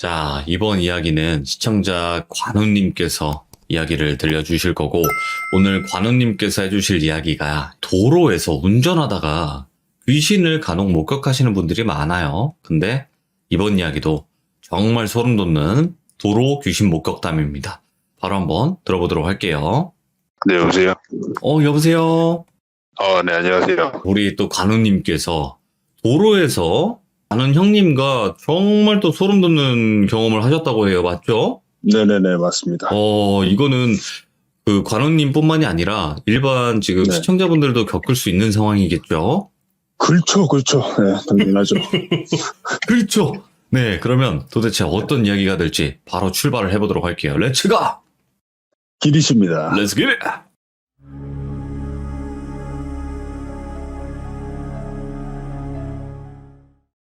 자, 이번 이야기는 시청자 관우님께서 이야기를 들려주실 거고, 오늘 관우님께서 해주실 이야기가 도로에서 운전하다가 귀신을 간혹 목격하시는 분들이 많아요. 근데 이번 이야기도 정말 소름 돋는 도로 귀신 목격담입니다. 바로 한번 들어보도록 할게요. 네, 여보세요? 여보세요? 네, 안녕하세요. 우리 또 관우님께서 도로에서 아는 형님과 정말 또 소름 돋는 경험을 하셨다고 해요. 맞죠? 네네네, 맞습니다. 이거는 그 관우님뿐만이 아니라 일반 지금 네. 시청자분들도 겪을 수 있는 상황이겠죠? 그렇죠. 네, 당연하죠. 그렇죠. 네, 그러면 도대체 어떤 이야기가 될지 바로 출발을 해보도록 할게요. 렛츠 가! 길이십니다. 렛츠 기!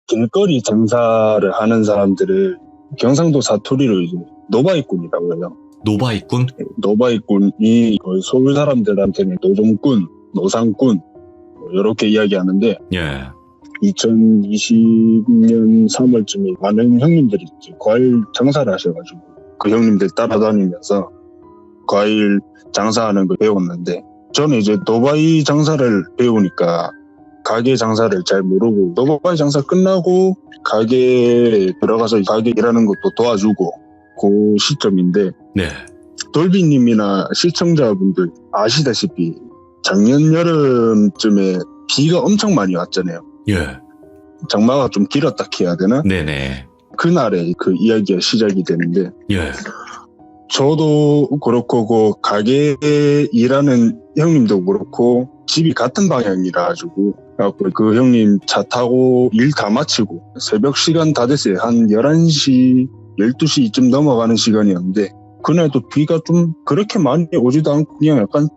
길거리 장사를 하는 사람들을 경상도 사투리로 이제 노바이꾼이라고 해요. 노바이꾼? 노바이꾼이 거의 서울 사람들한테는 노종꾼, 노상꾼 이렇게 이야기하는데 예. 2020년 3월쯤에 많은 형님들이 이제 과일 장사를 하셔가지고 그 형님들 따라다니면서 과일 장사하는 걸 배웠는데 저는 이제 노바이 장사를 배우니까 가게 장사를 잘 모르고 노바이 장사 끝나고 가게에 들어가서 가게 일하는 것도 도와주고 그 시점인데 네. 돌비님이나 시청자분들 아시다시피 작년 여름쯤에 비가 엄청 많이 왔잖아요. 예. 장마가 좀 길었다 해야 되나? 네네. 그날에 그 이야기가 시작이 되는데 예. 저도 그렇고 그 가게에 일하는 형님도 그렇고 집이 같은 방향이라 가지고 그 형님 차 타고 일 다 마치고 새벽 시간 다 됐어요. 한 11시, 12시쯤 넘어가는 시간이었는데 그날도 비가 좀 그렇게 많이 오지도 않고 그냥 약간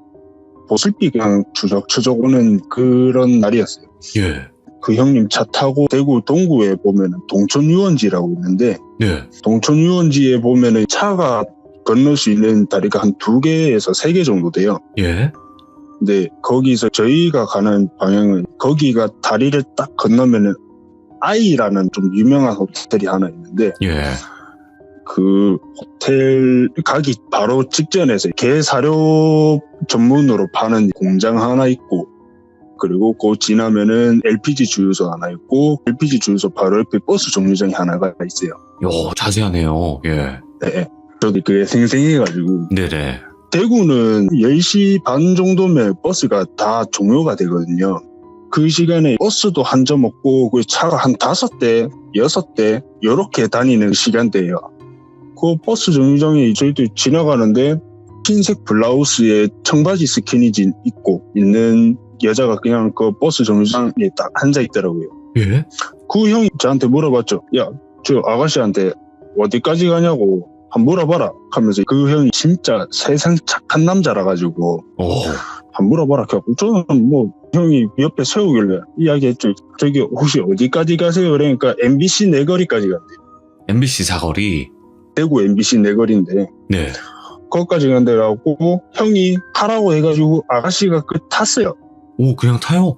보슬비 그냥 추적추적 오는 그런 날이었어요. 예. 그 형님 차 타고 대구 동구에 보면 동천유원지라고 있는데 예. 동천유원지에 보면 차가 건널 수 있는 다리가 한 2개에서 3개 정도 돼요. 예. 근데 거기서 저희가 가는 방향은 거기가 다리를 딱 건너면은 아이라는 좀 유명한 호텔이 하나 있는데 예. 그 호텔 가기 바로 직전에서 게 사료 전문으로 파는 공장 하나 있고 그리고 그 지나면은 LPG 주유소 하나 있고 LPG 주유소 바로 옆에 버스 정류장이 하나가 있어요. 자세하네요. 예. 네. 저도 그게 생생해가지고 네네. 대구는 10시 반 정도면 버스가 다 종료가 되거든요. 그 시간에 버스도 한 점 없고 그 차가 한 5대, 6대 이렇게 다니는 시간대예요. 그 버스 정류장에 저희도 지나가는데 흰색 블라우스에 청바지 스키니진 입고 있는 여자가 그냥 그 버스 정류장에 딱 앉아 있더라고요. 예? 그 형이 저한테 물어봤죠. 야, 저 아가씨한테 어디까지 가냐고 한번 물어봐라 하면서 그 형이 진짜 세상 착한 남자라 가지고 한번 물어봐라. 저는 뭐 형이 옆에 세우길래 이야기했죠. 저기 혹시 어디까지 가세요? 그러니까 MBC 내거리까지 간대요. MBC 사거리. 대구 MBC 내거리인데 네. 거기까지 간대라고 형이 타라고 해가지고 아가씨가 탔어요. 오, 그냥 타요?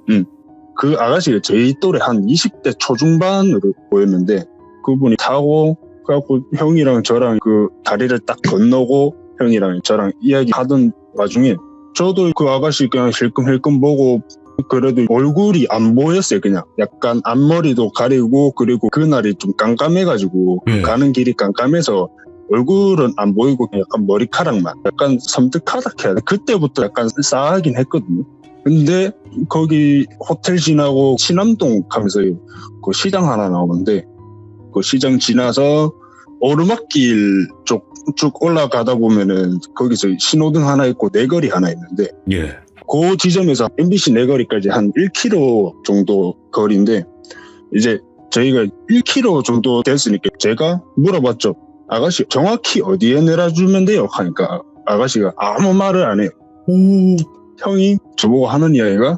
그 아가씨가 저희 또래 한 20대 초중반으로 보였는데 그분이 타고 그래갖고 형이랑 저랑 그 다리를 딱 건너고 형이랑 저랑 이야기하던 와중에 저도 그 아가씨 그냥 힐끔힐끔 보고 그래도 얼굴이 안 보였어요. 그냥 약간 앞머리도 가리고 그리고 그날이 좀 깜깜해가지고 가는 길이 깜깜해서 얼굴은 안 보이고 그냥 약간 머리카락만 약간 섬뜩하다 해야 돼. 그때부터 약간 싸하긴 했거든요. 근데 거기 호텔 지나고 신암동 가면서 그 시장 하나 나오는데 그 시장 지나서 오르막길 쪽 쭉 올라가다 보면은 거기서 신호등 하나 있고 내거리 하나 있는데 예. 그 지점에서 MBC 내거리까지 한 1km 정도 거리인데 이제 저희가 1km 정도 됐으니까 제가 물어봤죠. 아가씨 정확히 어디에 내려주면 돼요? 하니까 아가씨가 아무 말을 안 해요. 형이 저보고 하는 이야기가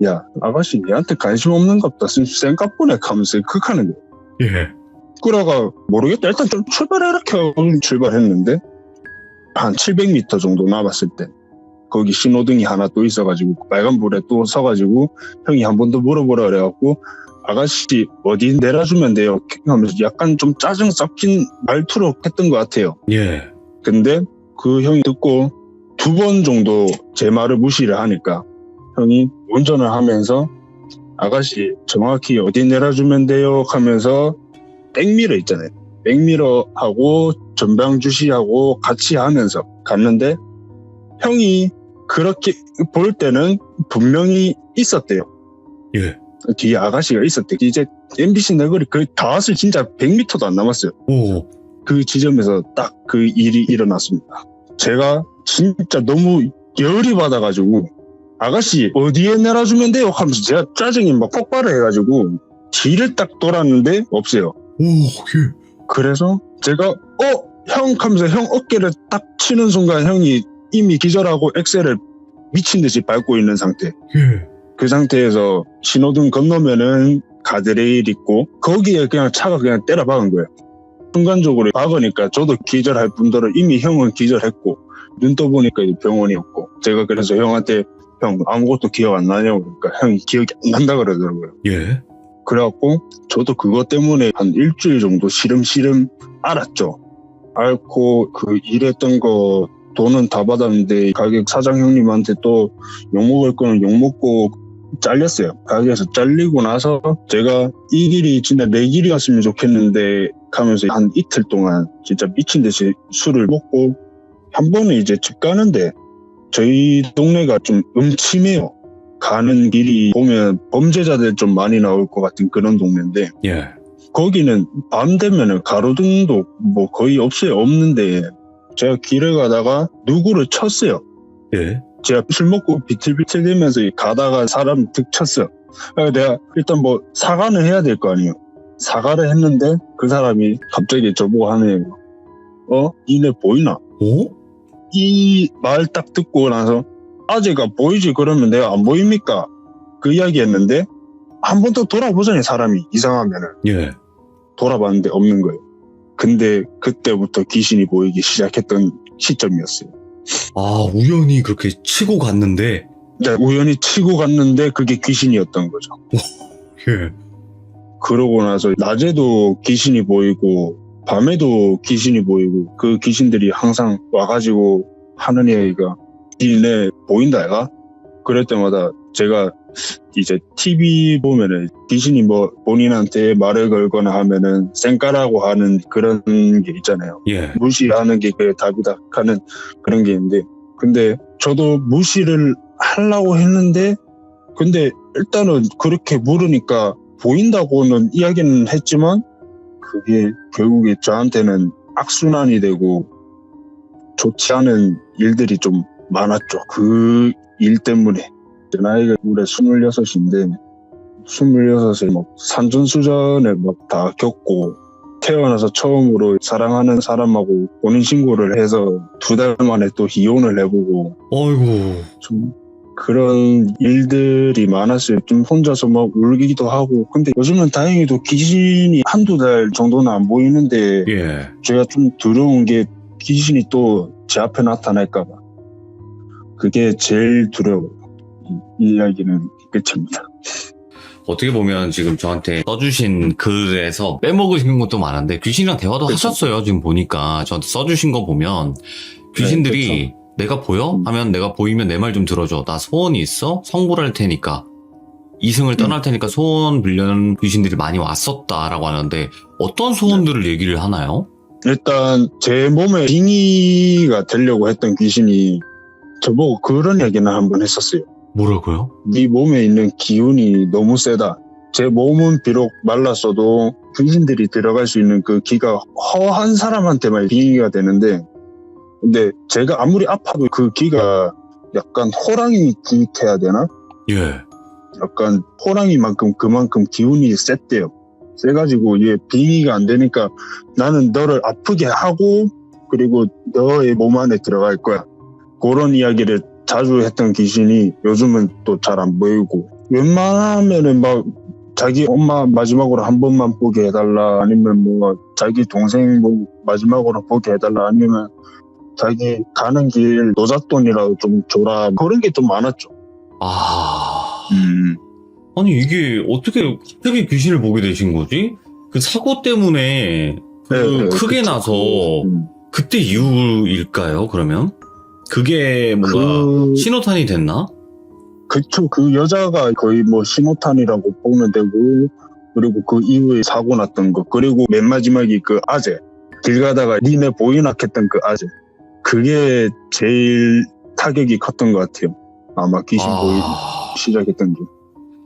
야 아가씨 얘한테 관심 없는갑다 쌩까보네 하면서 극하는 거예요. 예. 그러가 모르겠다 일단 좀 출발해라 하고 출발했는데 한 700m 정도 남았을 때 거기 신호등이 하나 또 있어가지고 빨간불에 또 서가지고 형이 한 번 더 물어보라 그래갖고 아가씨 어디 내려주면 돼요 하면서 약간 좀 짜증 섞인 말투로 했던 것 같아요. 예. 근데 그 형이 듣고 2번 정도 제 말을 무시를 하니까 형이 운전을 하면서 아가씨 정확히 어디 내려주면 돼요 하면서 백미러 있잖아요. 백미러 하고 전방 주시하고 같이 하면서 갔는데 형이 그렇게 볼 때는 분명히 있었대요. 예. 뒤에 아가씨가 있었대. 이제 MBC 내거리 거의 다 왔을 진짜 100m도 안 남았어요. 오. 그 지점에서 딱 그 일이 일어났습니다. 제가 진짜 너무 열이 받아가지고 아가씨 어디에 내려주면 돼요 하면서 제가 짜증이 막 폭발을 해가지고 뒤를 딱 돌았는데 없어요. 오, 예. 그래서 제가 형 하면서 형 어깨를 딱 치는 순간 형이 이미 기절하고 엑셀을 미친 듯이 밟고 있는 상태. 예. 그 상태에서 신호등 건너면은 가드레일 있고 거기에 그냥 차가 그냥 때려 박은 거예요. 순간적으로 박으니까 저도 기절할 뿐더러 이미 형은 기절했고 눈 떠보니까 이제 병원이었고 제가 그래서 형한테 형 아무것도 기억 안 나냐고 그러니까 형이 기억이 안 난다 그러더라고요. 예. 그래갖고 저도 그것 때문에 한 일주일 정도 시름시름 알았죠. 앓고 그 일했던 거 돈은 다 받았는데 가게 사장 형님한테 또 욕먹을 거는 욕먹고 잘렸어요. 가게에서 잘리고 나서 제가 이 길이 진짜 내 길이었으면 좋겠는데 하면서 한 이틀 동안 진짜 미친 듯이 술을 먹고 한 번은 이제 집 가는데 저희 동네가 좀 음침해요. 가는 길이 보면 범죄자들 좀 많이 나올 것 같은 그런 동네인데 예. 거기는 밤 되면은 가로등도 뭐 거의 없어요. 없는데 제가 길에 가다가 누구를 쳤어요. 예. 제가 술 먹고 비틀비틀대면서 가다가 사람 득 쳤어요. 그래서 내가 일단 뭐 사과는 해야 될 거 아니에요. 사과를 했는데 그 사람이 갑자기 저보고 하는 얘기가 니네 보이나? 오? 이 말 딱 듣고 나서 아재가 보이지 그러면 내가 안 보입니까? 그 이야기 했는데 한 번 더 돌아보잖아요. 사람이 이상하면은. 예. 돌아봤는데 없는 거예요. 근데 그때부터 귀신이 보이기 시작했던 시점이었어요. 아, 우연히 그렇게 치고 갔는데. 네, 우연히 치고 갔는데 그게 귀신이었던 거죠. 예. 그러고 나서 낮에도 귀신이 보이고 밤에도 귀신이 보이고 그 귀신들이 항상 와가지고 하는 얘기가 니네 보인다 얘가? 그럴 때마다 제가 이제 TV 보면은 귀신이 뭐 본인한테 말을 걸거나 하면은 쌩까라고 하는 그런 게 있잖아요. 예. 무시하는 게 그게 답이다 하는 그런 게 있는데 근데 저도 무시를 하려고 했는데 근데 일단은 그렇게 물으니까 보인다고는 이야기는 했지만 그게 결국에 저한테는 악순환이 되고 좋지 않은 일들이 좀 많았죠. 그 일 때문에. 제 나이가 올해 26인데 26에 막 산전수전을 막 다 겪고 태어나서 처음으로 사랑하는 사람하고 혼인신고를 해서 2달 만에 또 이혼을 해보고 어이구. 좀 그런 일들이 많았어요. 좀 혼자서 막 울기도 하고 근데 요즘은 다행히도 귀신이 1-2달 정도는 안 보이는데 예. 제가 좀 두려운 게 귀신이 또 제 앞에 나타날까 봐 그게 제일 두려워요. 이 이야기는 끝입니다. 어떻게 보면 지금 저한테 써주신 글에서 빼먹으신 것도 많은데 귀신이랑 대화도 그쵸. 하셨어요. 지금 보니까 저한테 써주신 거 보면 귀신들이 네, 내가 보여? 하면 내가 보이면 내 말 좀 들어줘. 나 소원이 있어? 성불할 테니까. 이승을 떠날 테니까 소원 빌려는 귀신들이 많이 왔었다라고 하는데 어떤 소원들을 얘기를 하나요? 일단 제 몸에 빙의가 되려고 했던 귀신이 저보고 그런 얘기는 한번 했었어요. 뭐라고요? 네 몸에 있는 기운이 너무 세다. 제 몸은 비록 말랐어도 귀신들이 들어갈 수 있는 그 기가 허한 사람한테만 빙의가 되는데 근데 제가 아무리 아파도 그 기가 약간 호랑이 기해야 되나? 예. 약간 호랑이만큼 그만큼 기운이 셌대요. 세가지고 이게 빙의가 안 되니까 나는 너를 아프게 하고 그리고 너의 몸 안에 들어갈 거야. 그런 이야기를 자주 했던 귀신이 요즘은 또 잘 안 보이고 웬만하면은 막 자기 엄마 마지막으로 한 번만 보게 해달라 아니면 뭐 자기 동생 뭐 마지막으로 보게 해달라 아니면 자기 가는 길 노잣돈이라도 좀 줘라 그런 게 좀 많았죠. 아. 아니, 이게 어떻게 갑자기 귀신을 보게 되신 거지? 그 사고 때문에 크게 그쵸. 나서 그때 이후일까요, 그러면? 그게 뭔가 신호탄이 됐나? 그쵸. 그 여자가 거의 뭐 신호탄이라고 보면 되고, 그리고 그 이후에 사고 났던 거, 그리고 맨 마지막에 그 아재, 길 가다가 니네 보이나 했던 그 아재, 그게 제일 타격이 컸던 것 같아요. 아마 귀신 보이기 시작했던 게.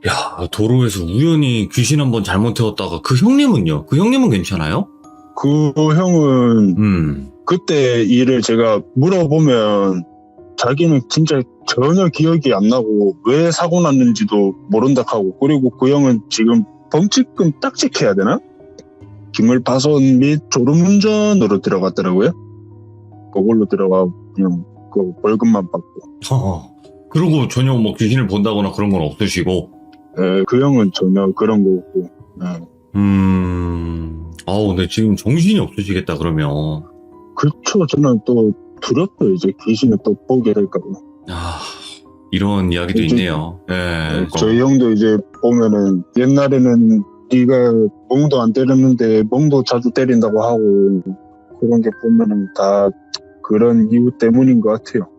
야, 도로에서 우연히 귀신 한번 잘못 태웠다가 그 형님은요? 그 형님은 괜찮아요? 그 형은 그때 일을 제가 물어보면 자기는 진짜 전혀 기억이 안 나고 왜 사고 났는지도 모른다 하고, 그리고 그 형은 지금 범칙금 딱지해야 되나? 기물파손 및 졸음운전으로 들어갔더라고요. 그걸로 들어가 그냥 그 벌금만 받고. 그리고 전혀 뭐 귀신을 본다거나 그런 건 없으시고. 그 형은 전혀 그런 거 없고. 근데 지금 정신이 없으시겠다, 그러면. 그쵸. 저는 또 두렵죠. 이제 귀신을 또 보게 될까봐. 이런 이야기도 있네요. 저희 형도 이제 보면은 옛날에는 네가 멍도 안 때렸는데 멍도 자주 때린다고 하고, 그런 게 보면은 다 그런 이유 때문인 것 같아요.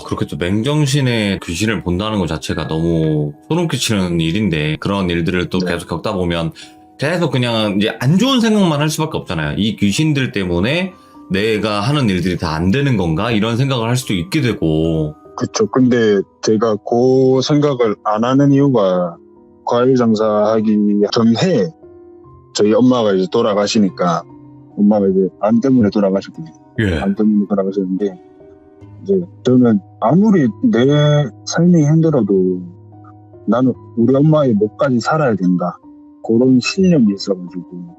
그렇겠죠. 맹정신에 귀신을 본다는 것 자체가 너무 소름 끼치는 일인데, 그런 일들을 또 계속 겪다 보면 계속 그냥 이제 안 좋은 생각만 할 수밖에 없잖아요. 이 귀신들 때문에 내가 하는 일들이 다 안 되는 건가? 이런 생각을 할 수도 있게 되고. 그쵸. 근데 제가 그 생각을 안 하는 이유가, 과일 장사하기 전해 저희 엄마가 이제 돌아가시니까, 엄마가 이제 암 때문에 돌아가셨거든요. 암 때문에 돌아가셨는데, 이제 저는 아무리 내 삶이 힘들어도 나는 우리 엄마의 목까지 살아야 된다, 그런 신념이 있어가지고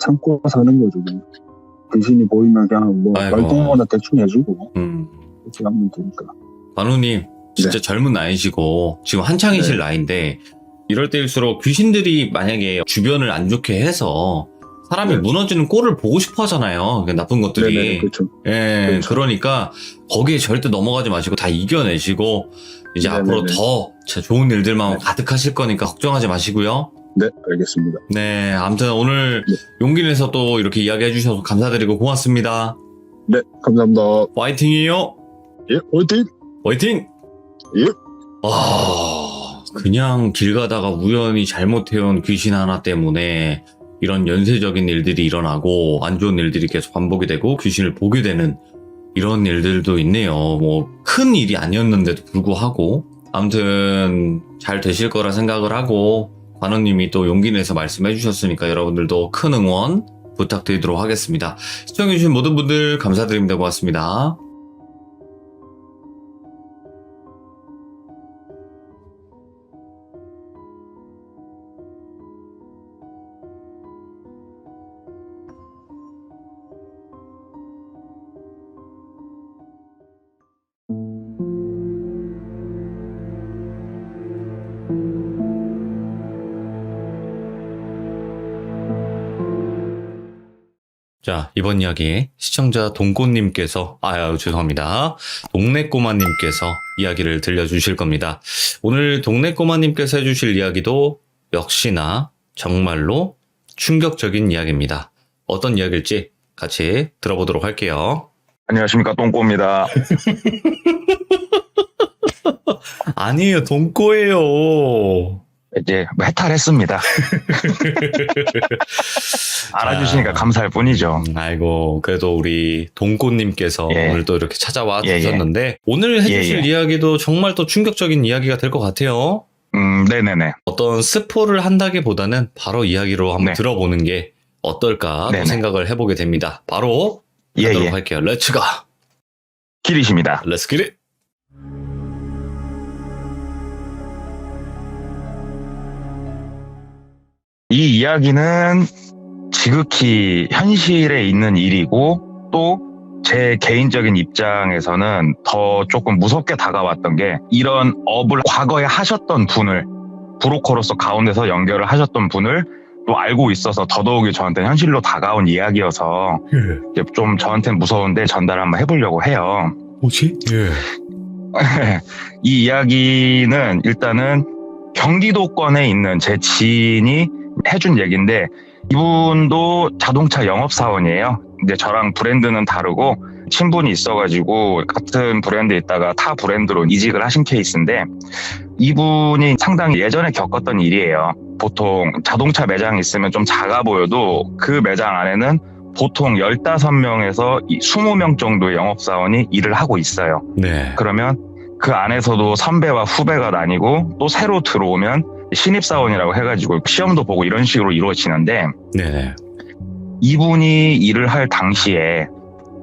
참고 사는 거죠. 귀신이 보이면 그냥 뭐 말동무나 대충 해주고 그렇게 하면 되니까. 관우님 진짜 젊은 나이시고 지금 한창이실 나이인데, 이럴 때일수록 귀신들이 만약에 주변을 안 좋게 해서 사람이 무너지는 꼴을 보고 싶어 하잖아요. 나쁜 것들이. 네네, 그렇죠. 그렇죠. 그러니까 거기에 절대 넘어가지 마시고 다 이겨내시고, 이제 앞으로 더 좋은 일들만 가득하실 거니까 걱정하지 마시고요. 네, 알겠습니다. 네, 아무튼 오늘 용기 내서 또 이렇게 이야기해 주셔서 감사드리고 고맙습니다. 네, 감사합니다. 화이팅이에요. 예, 화이팅! 화이팅! 예. 그냥 길 가다가 우연히 잘못 태운 귀신 하나 때문에 이런 연쇄적인 일들이 일어나고 안 좋은 일들이 계속 반복이 되고 귀신을 보게 되는 이런 일들도 있네요. 뭐 큰 일이 아니었는데도 불구하고. 아무튼 잘 되실 거라 생각을 하고, 관우님이 또 용기 내서 말씀해 주셨으니까 여러분들도 큰 응원 부탁드리도록 하겠습니다. 시청해주신 모든 분들 감사드립니다. 고맙습니다. 자, 이번 이야기 시청자 동꼬님께서, 죄송합니다. 동네꼬마님께서 이야기를 들려주실 겁니다. 오늘 동네꼬마님께서 해주실 이야기도 역시나 정말로 충격적인 이야기입니다. 어떤 이야기일지 같이 들어보도록 할게요. 안녕하십니까, 똥꼬입니다. 아니에요, 동꼬예요. 이제 해탈했습니다. 알아주시니까 감사할 뿐이죠. 아이고, 그래도 우리 동꼬님께서 오늘 또 이렇게 찾아와 주셨는데, 오늘 해주실 이야기도 정말 또 충격적인 이야기가 될 것 같아요. 네네네. 어떤 스포를 한다기보다는 바로 이야기로 한번 들어보는 게 어떨까 생각을 해보게 됩니다. 바로 하도록 할게요. 렛츠 가! 기리십니다. 렛츠 기릿! 이 이야기는 지극히 현실에 있는 일이고, 또 제 개인적인 입장에서는 더 조금 무섭게 다가왔던 게, 이런 업을 과거에 하셨던 분을, 브로커로서 가운데서 연결을 하셨던 분을 또 알고 있어서 더더욱이 저한테 현실로 다가온 이야기여서 좀 저한테는 무서운데 전달을 한번 해보려고 해요. 뭐지? 이 이야기는 일단은 경기도권에 있는 제 지인이 해준 얘기인데, 이분도 자동차 영업사원이에요. 근데 저랑 브랜드는 다르고 친분이 있어가지고 같은 브랜드에 있다가 타 브랜드로 이직을 하신 케이스인데, 이분이 상당히 예전에 겪었던 일이에요. 보통 자동차 매장이 있으면 좀 작아 보여도 그 매장 안에는 보통 15명에서 20명 정도의 영업사원이 일을 하고 있어요. 네. 그러면 그 안에서도 선배와 후배가 나뉘고, 또 새로 들어오면 신입사원이라고 해가지고 시험도 보고 이런 식으로 이루어지는데, 네네. 이분이 일을 할 당시에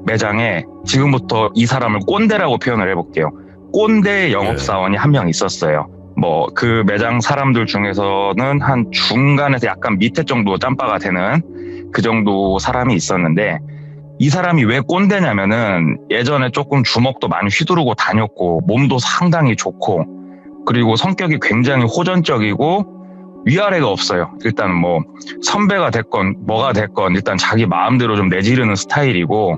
매장에, 지금부터 이 사람을 꼰대라고 표현을 해볼게요. 꼰대 영업사원이 한 명 있었어요. 뭐 그 매장 사람들 중에서는 한 중간에서 약간 밑에 정도 짬바가 되는 그 정도 사람이 있었는데, 이 사람이 왜 꼰대냐면은 예전에 조금 주먹도 많이 휘두르고 다녔고 몸도 상당히 좋고, 그리고 성격이 굉장히 호전적이고 위아래가 없어요. 일단 뭐 선배가 됐건 뭐가 됐건 일단 자기 마음대로 좀 내지르는 스타일이고,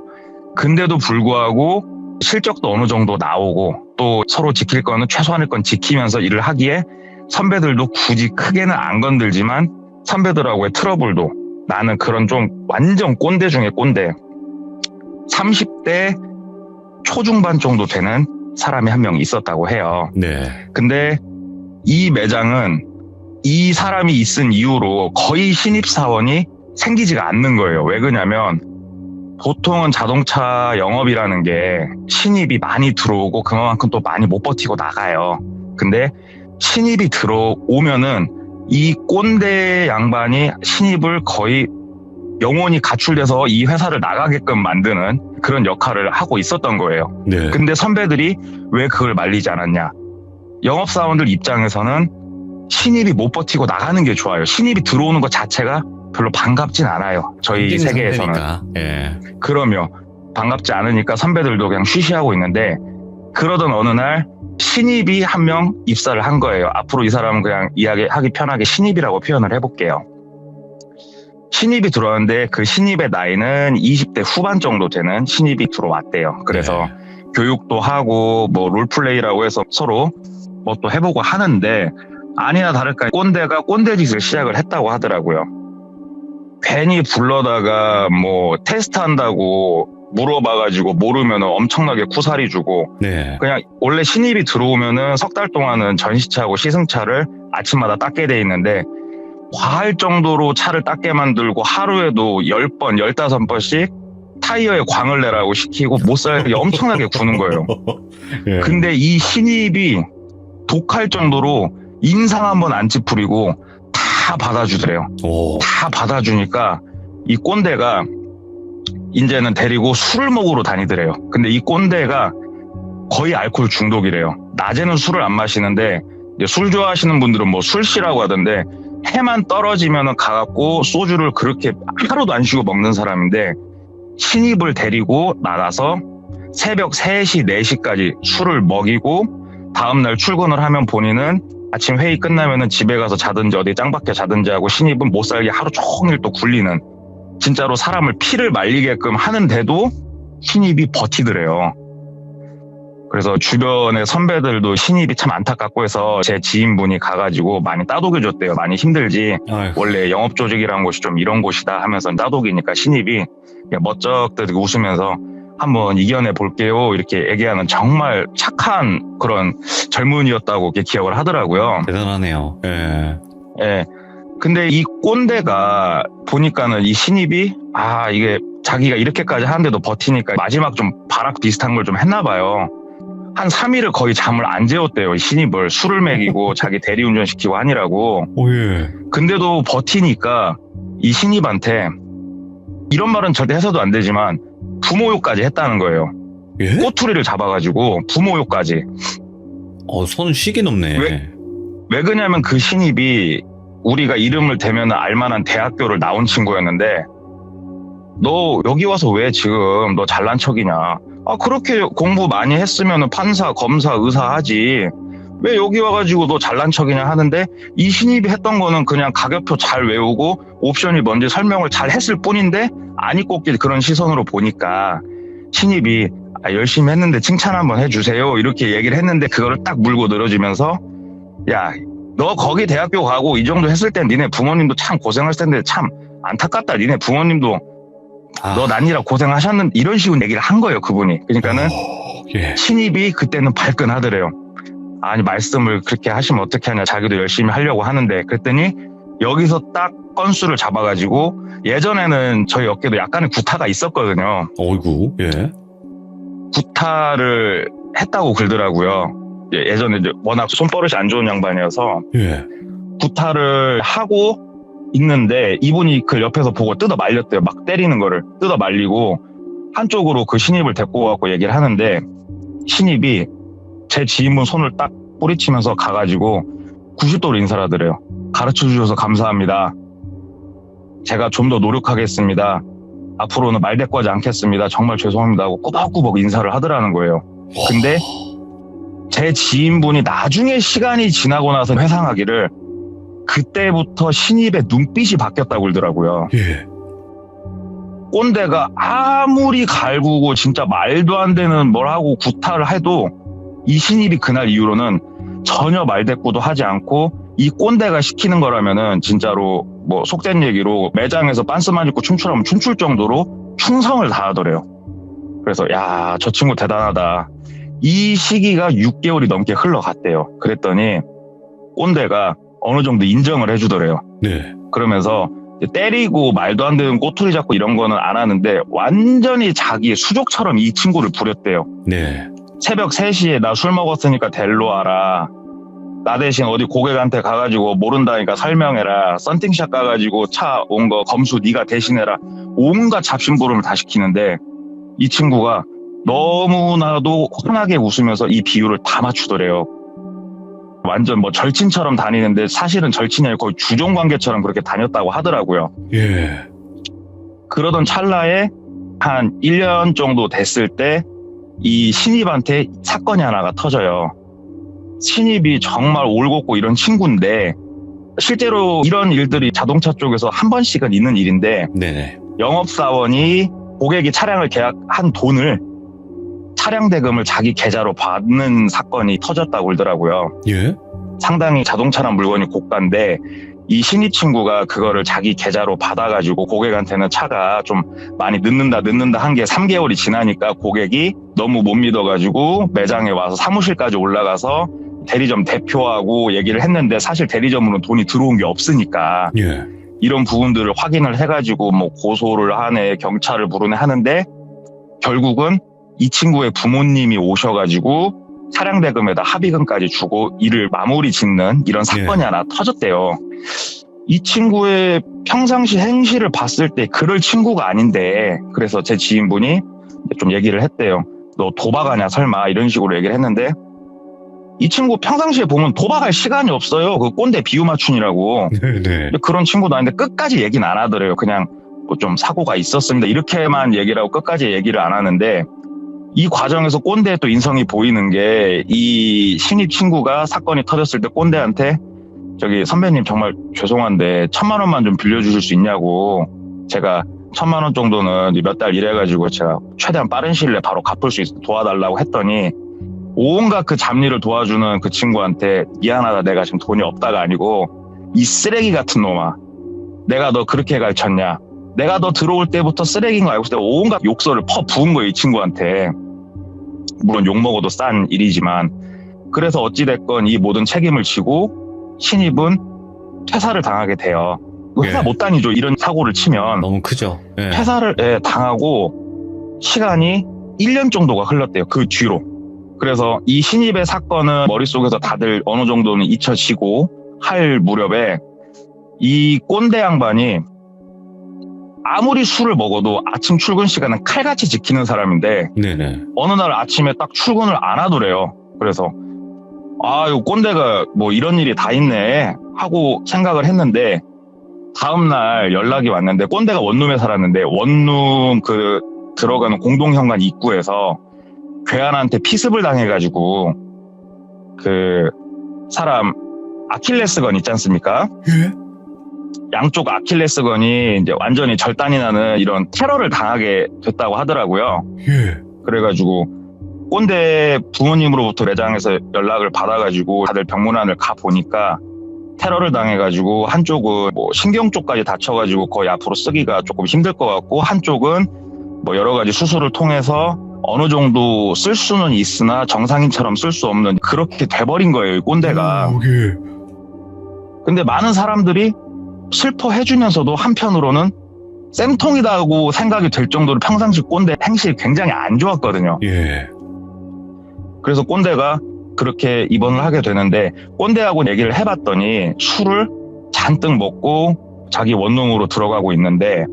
근데도 불구하고 실적도 어느 정도 나오고, 또 서로 지킬 거는 최소한의 건 지키면서 일을 하기에 선배들도 굳이 크게는 안 건들지만 선배들하고의 트러블도 나는 그런 좀 완전 꼰대 중에 꼰대, 30대 초중반 정도 되는 사람이 한 명 있었다고 해요. 네. 근데 이 매장은 이 사람이 있은 이후로 거의 신입사원이 생기지가 않는 거예요. 왜 그러냐면 보통은 자동차 영업이라는 게 신입이 많이 들어오고 그만큼 또 많이 못 버티고 나가요. 근데 신입이 들어오면은 이 꼰대 양반이 신입을 거의 영원히 가출돼서 이 회사를 나가게끔 만드는 그런 역할을 하고 있었던 거예요. 네. 근데 선배들이 왜 그걸 말리지 않았냐? 영업사원들 입장에서는 신입이 못 버티고 나가는 게 좋아요. 신입이 들어오는 것 자체가 별로 반갑진 않아요. 저희 세계에서는. 예. 그러면 반갑지 않으니까 선배들도 그냥 쉬쉬하고 있는데, 그러던 어느 날 신입이 한 명 입사를 한 거예요. 앞으로 이 사람은 그냥 이야기하기 편하게 신입이라고 표현을 해볼게요. 신입이 들어왔는데 그 신입의 나이는 20대 후반 정도 되는 신입이 들어왔대요. 그래서 네. 교육도 하고 뭐 롤플레이라고 해서 서로 뭐 또 해보고 하는데, 아니나 다를까 꼰대가 꼰대짓을 시작을 했다고 하더라고요. 괜히 불러다가 뭐 테스트한다고 물어봐가지고 모르면 엄청나게 쿠사리 주고, 네. 그냥 원래 신입이 들어오면은 석 달 동안은 전시차하고 시승차를 아침마다 닦게 돼 있는데, 과할 정도로 차를 닦게 만들고 하루에도 10번, 15번씩 타이어에 광을 내라고 시키고 못 살게 엄청나게 구는 거예요. 예. 근데 이 신입이 독할 정도로 인상 한번 안 찌푸리고 다 받아주더래요. 오. 다 받아주니까 이 꼰대가 이제는 데리고 술을 먹으러 다니더래요. 근데 이 꼰대가 거의 알코올 중독이래요. 낮에는 술을 안 마시는데, 이제 술 좋아하시는 분들은 뭐 술씨라고 하던데, 해만 떨어지면은 가갖고 소주를 그렇게 하루도 안 쉬고 먹는 사람인데, 신입을 데리고 나가서 새벽 3시, 4시까지 술을 먹이고 다음날 출근을 하면 본인은 아침 회의 끝나면은 집에 가서 자든지 어디 짱밖에 자든지 하고, 신입은 못 살게 하루 종일 또 굴리는, 진짜로 사람을 피를 말리게끔 하는데도 신입이 버티더래요. 그래서 주변의 선배들도 신입이 참 안타깝고 해서 제 지인분이 가가지고 많이 따독여줬대요. 많이 힘들지. 아이고. 원래 영업 조직이라는 곳이 좀 이런 곳이다 하면서 따독이니까 신입이 멋쩍들 웃으면서 한번 이겨내 볼게요 이렇게 얘기하는 정말 착한 그런 젊은이였다고 이렇게 기억을 하더라고요. 대단하네요. 예. 예. 근데 이 꼰대가 보니까는 이 신입이 이게 자기가 이렇게까지 하는데도 버티니까 마지막 좀 발악 비슷한 걸 좀 했나 봐요. 한 3일을 거의 잠을 안 재웠대요. 이 신입을 술을 먹이고 자기 대리운전 시키고 하니라고. 오, 예. 근데도 버티니까 이 신입한테, 이런 말은 절대 해서도 안 되지만 부모욕까지 했다는 거예요. 예? 꼬투리를 잡아가지고 부모욕까지. 손 시기 넘네. 왜 그러냐면 그 신입이 우리가 이름을 대면 알만한 대학교를 나온 친구였는데, 너 여기 와서 왜 지금 너 잘난 척이냐. 그렇게 공부 많이 했으면 판사, 검사, 의사 하지. 왜 여기 와가지고 너 잘난 척이냐 하는데, 이 신입이 했던 거는 그냥 가격표 잘 외우고 옵션이 뭔지 설명을 잘 했을 뿐인데, 아니 꼽길 그런 시선으로 보니까 신입이 열심히 했는데 칭찬 한번 해주세요 이렇게 얘기를 했는데, 그거를 딱 물고 늘어지면서, 야, 너 거기 대학교 가고 이 정도 했을 땐 니네 부모님도 참 고생했을 텐데 참 안타깝다. 니네 부모님도 너 난이라 고생하셨는데 이런 식으로 얘기를 한 거예요, 그분이. 그러니까는 예. 신입이 그때는 발끈하더래요. 아니 말씀을 그렇게 하시면 어떻게 하냐. 자기도 열심히 하려고 하는데. 그랬더니 여기서 딱 건수를 잡아가지고 예전에는 저희 업계도 약간의 구타가 있었거든요. 어이구, 예. 구타를 했다고 그러더라고요. 예전에 이제 워낙 손버릇이 안 좋은 양반이어서 예. 구타를 하고 있는데 이분이 그 옆에서 보고 뜯어 말렸대요. 막 때리는 거를 뜯어 말리고 한쪽으로 그 신입을 데리고 가고 얘기를 하는데 신입이 제 지인분 손을 딱 뿌리치면서 가가지고 90도로 인사를 하더래요. 가르쳐 주셔서 감사합니다. 제가 좀 더 노력하겠습니다. 앞으로는 말대꾸하지 않겠습니다. 정말 죄송합니다 하고 꾸벅꾸벅 인사를 하더라는 거예요. 근데 제 지인분이 나중에 시간이 지나고 나서 회상하기를 그때부터 신입의 눈빛이 바뀌었다고 그러더라고요. 예. 꼰대가 아무리 갈구고 진짜 말도 안 되는 뭘 하고 구타를 해도 이 신입이 그날 이후로는 전혀 말대꾸도 하지 않고 이 꼰대가 시키는 거라면은 진짜로 뭐 속된 얘기로 매장에서 빤스만 입고 춤추라면 춤출 정도로 충성을 다하더래요. 그래서 야, 저 친구 대단하다. 이 시기가 6개월이 넘게 흘러갔대요. 그랬더니 꼰대가 어느 정도 인정을 해주더래요. 네. 그러면서 때리고 말도 안 되는 꼬투리 잡고 이런 거는 안 하는데 완전히 자기 수족처럼 이 친구를 부렸대요. 네. 새벽 3시에 나 술 먹었으니까 델로 와라. 나 대신 어디 고객한테 가가지고 모른다니까 설명해라. 썬팅샷 가가지고 차 온 거 검수 네가 대신해라. 온갖 잡심부름을 다 시키는데 이 친구가 너무나도 환하게 웃으면서 이 비율을 다 맞추더래요. 완전 뭐 절친처럼 다니는데 사실은 절친이 아니고 거의 주종관계처럼 그렇게 다녔다고 하더라고요. 예. 그러던 찰나에 한 1년 정도 됐을 때 이 신입한테 사건이 하나가 터져요. 신입이 정말 올곧고 이런 친구인데 실제로 이런 일들이 자동차 쪽에서 한 번씩은 있는 일인데 네네. 영업사원이 고객이 차량을 계약한 돈을 차량 대금을 자기 계좌로 받는 사건이 터졌다고 그러더라고요. 예. 상당히 자동차란 물건이 고가인데 이 신입 친구가 그거를 자기 계좌로 받아가지고 고객한테는 차가 좀 많이 늦는다 한 게 3개월이 지나니까 고객이 너무 못 믿어가지고 매장에 와서 사무실까지 올라가서 대리점 대표하고 얘기를 했는데 사실 대리점으로는 돈이 들어온 게 없으니까 예. 이런 부분들을 확인을 해가지고 뭐 고소를 하네 경찰을 부르네 하는데 결국은 이 친구의 부모님이 오셔가지고 차량 대금에다 합의금까지 주고 일을 마무리 짓는 이런 사건이 하나 터졌대요. 이 친구의 평상시 행실을 봤을 때 그럴 친구가 아닌데 그래서 제 지인분이 좀 얘기를 했대요. 너 도박하냐 설마 이런 식으로 얘기를 했는데 이 친구 평상시에 보면 도박할 시간이 없어요. 그 꼰대 비유 맞춘이라고. 네네. 그런 친구도 아닌데 끝까지 얘기는 안 하더래요. 그냥 뭐 좀 사고가 있었습니다. 이렇게만 얘기를 하고 끝까지 얘기를 안 하는데 이 과정에서 꼰대의 또 인성이 보이는 게 이 신입 친구가 사건이 터졌을 때 꼰대한테 저기 선배님 정말 죄송한데 1,000만 원만 좀 빌려주실 수 있냐고 제가 1,000만 원 정도는 몇 달 일해가지고 제가 최대한 빠른 시일 내에 바로 갚을 수 있어 도와달라고 했더니 온갖 그 잡일을 도와주는 그 친구한테 미안하다 내가 지금 돈이 없다가 아니고 이 쓰레기 같은 놈아 내가 너 그렇게 가르쳤냐 내가 너 들어올 때부터 쓰레기인 거 알고 있을 때 온갖 욕설을 퍼 부은 거예요 이 친구한테. 물론 욕먹어도 싼 일이지만 그래서 어찌됐건 이 모든 책임을 지고 신입은 퇴사를 당하게 돼요. 회사 예. 못 다니죠 이런 사고를 치면. 너무 크죠. 예. 퇴사를 당하고 시간이 1년 정도가 흘렀대요. 그 뒤로. 그래서 이 신입의 사건은 머릿속에서 다들 어느 정도는 잊혀지고 할 무렵에 이 꼰대 양반이 아무리 술을 먹어도 아침 출근 시간은 칼같이 지키는 사람인데 네네. 어느 날 아침에 딱 출근을 안 하더래요. 그래서 이 꼰대가 뭐 이런 일이 다 있네 하고 생각을 했는데 다음날 연락이 왔는데 꼰대가 원룸에 살았는데 원룸 그 들어가는 공동현관 입구에서 괴한한테 피습을 당해가지고 그 사람 아킬레스건 있지 않습니까? 예. 양쪽 아킬레스건이 이제 완전히 절단이 나는 이런 테러를 당하게 됐다고 하더라고요. 예. 그래가지고 꼰대 부모님으로부터 매장에서 연락을 받아가지고 다들 병문안을 가 보니까 테러를 당해가지고 한쪽은 뭐 신경 쪽까지 다쳐가지고 거의 앞으로 쓰기가 조금 힘들 것 같고 한쪽은 뭐 여러 가지 수술을 통해서 어느 정도 쓸 수는 있으나 정상인처럼 쓸 수 없는 그렇게 돼버린 거예요, 이 꼰대가. 예. 근데 많은 사람들이 슬퍼해주면서도 한편으로는 쌤통이다고 생각이 될 정도로 평상시 꼰대 행실이 굉장히 안 좋았거든요. 예. 그래서 꼰대가 그렇게 입원을 하게 되는데 꼰대하고 얘기를 해봤더니 술을 잔뜩 먹고 자기 원룸으로 들어가고 있는데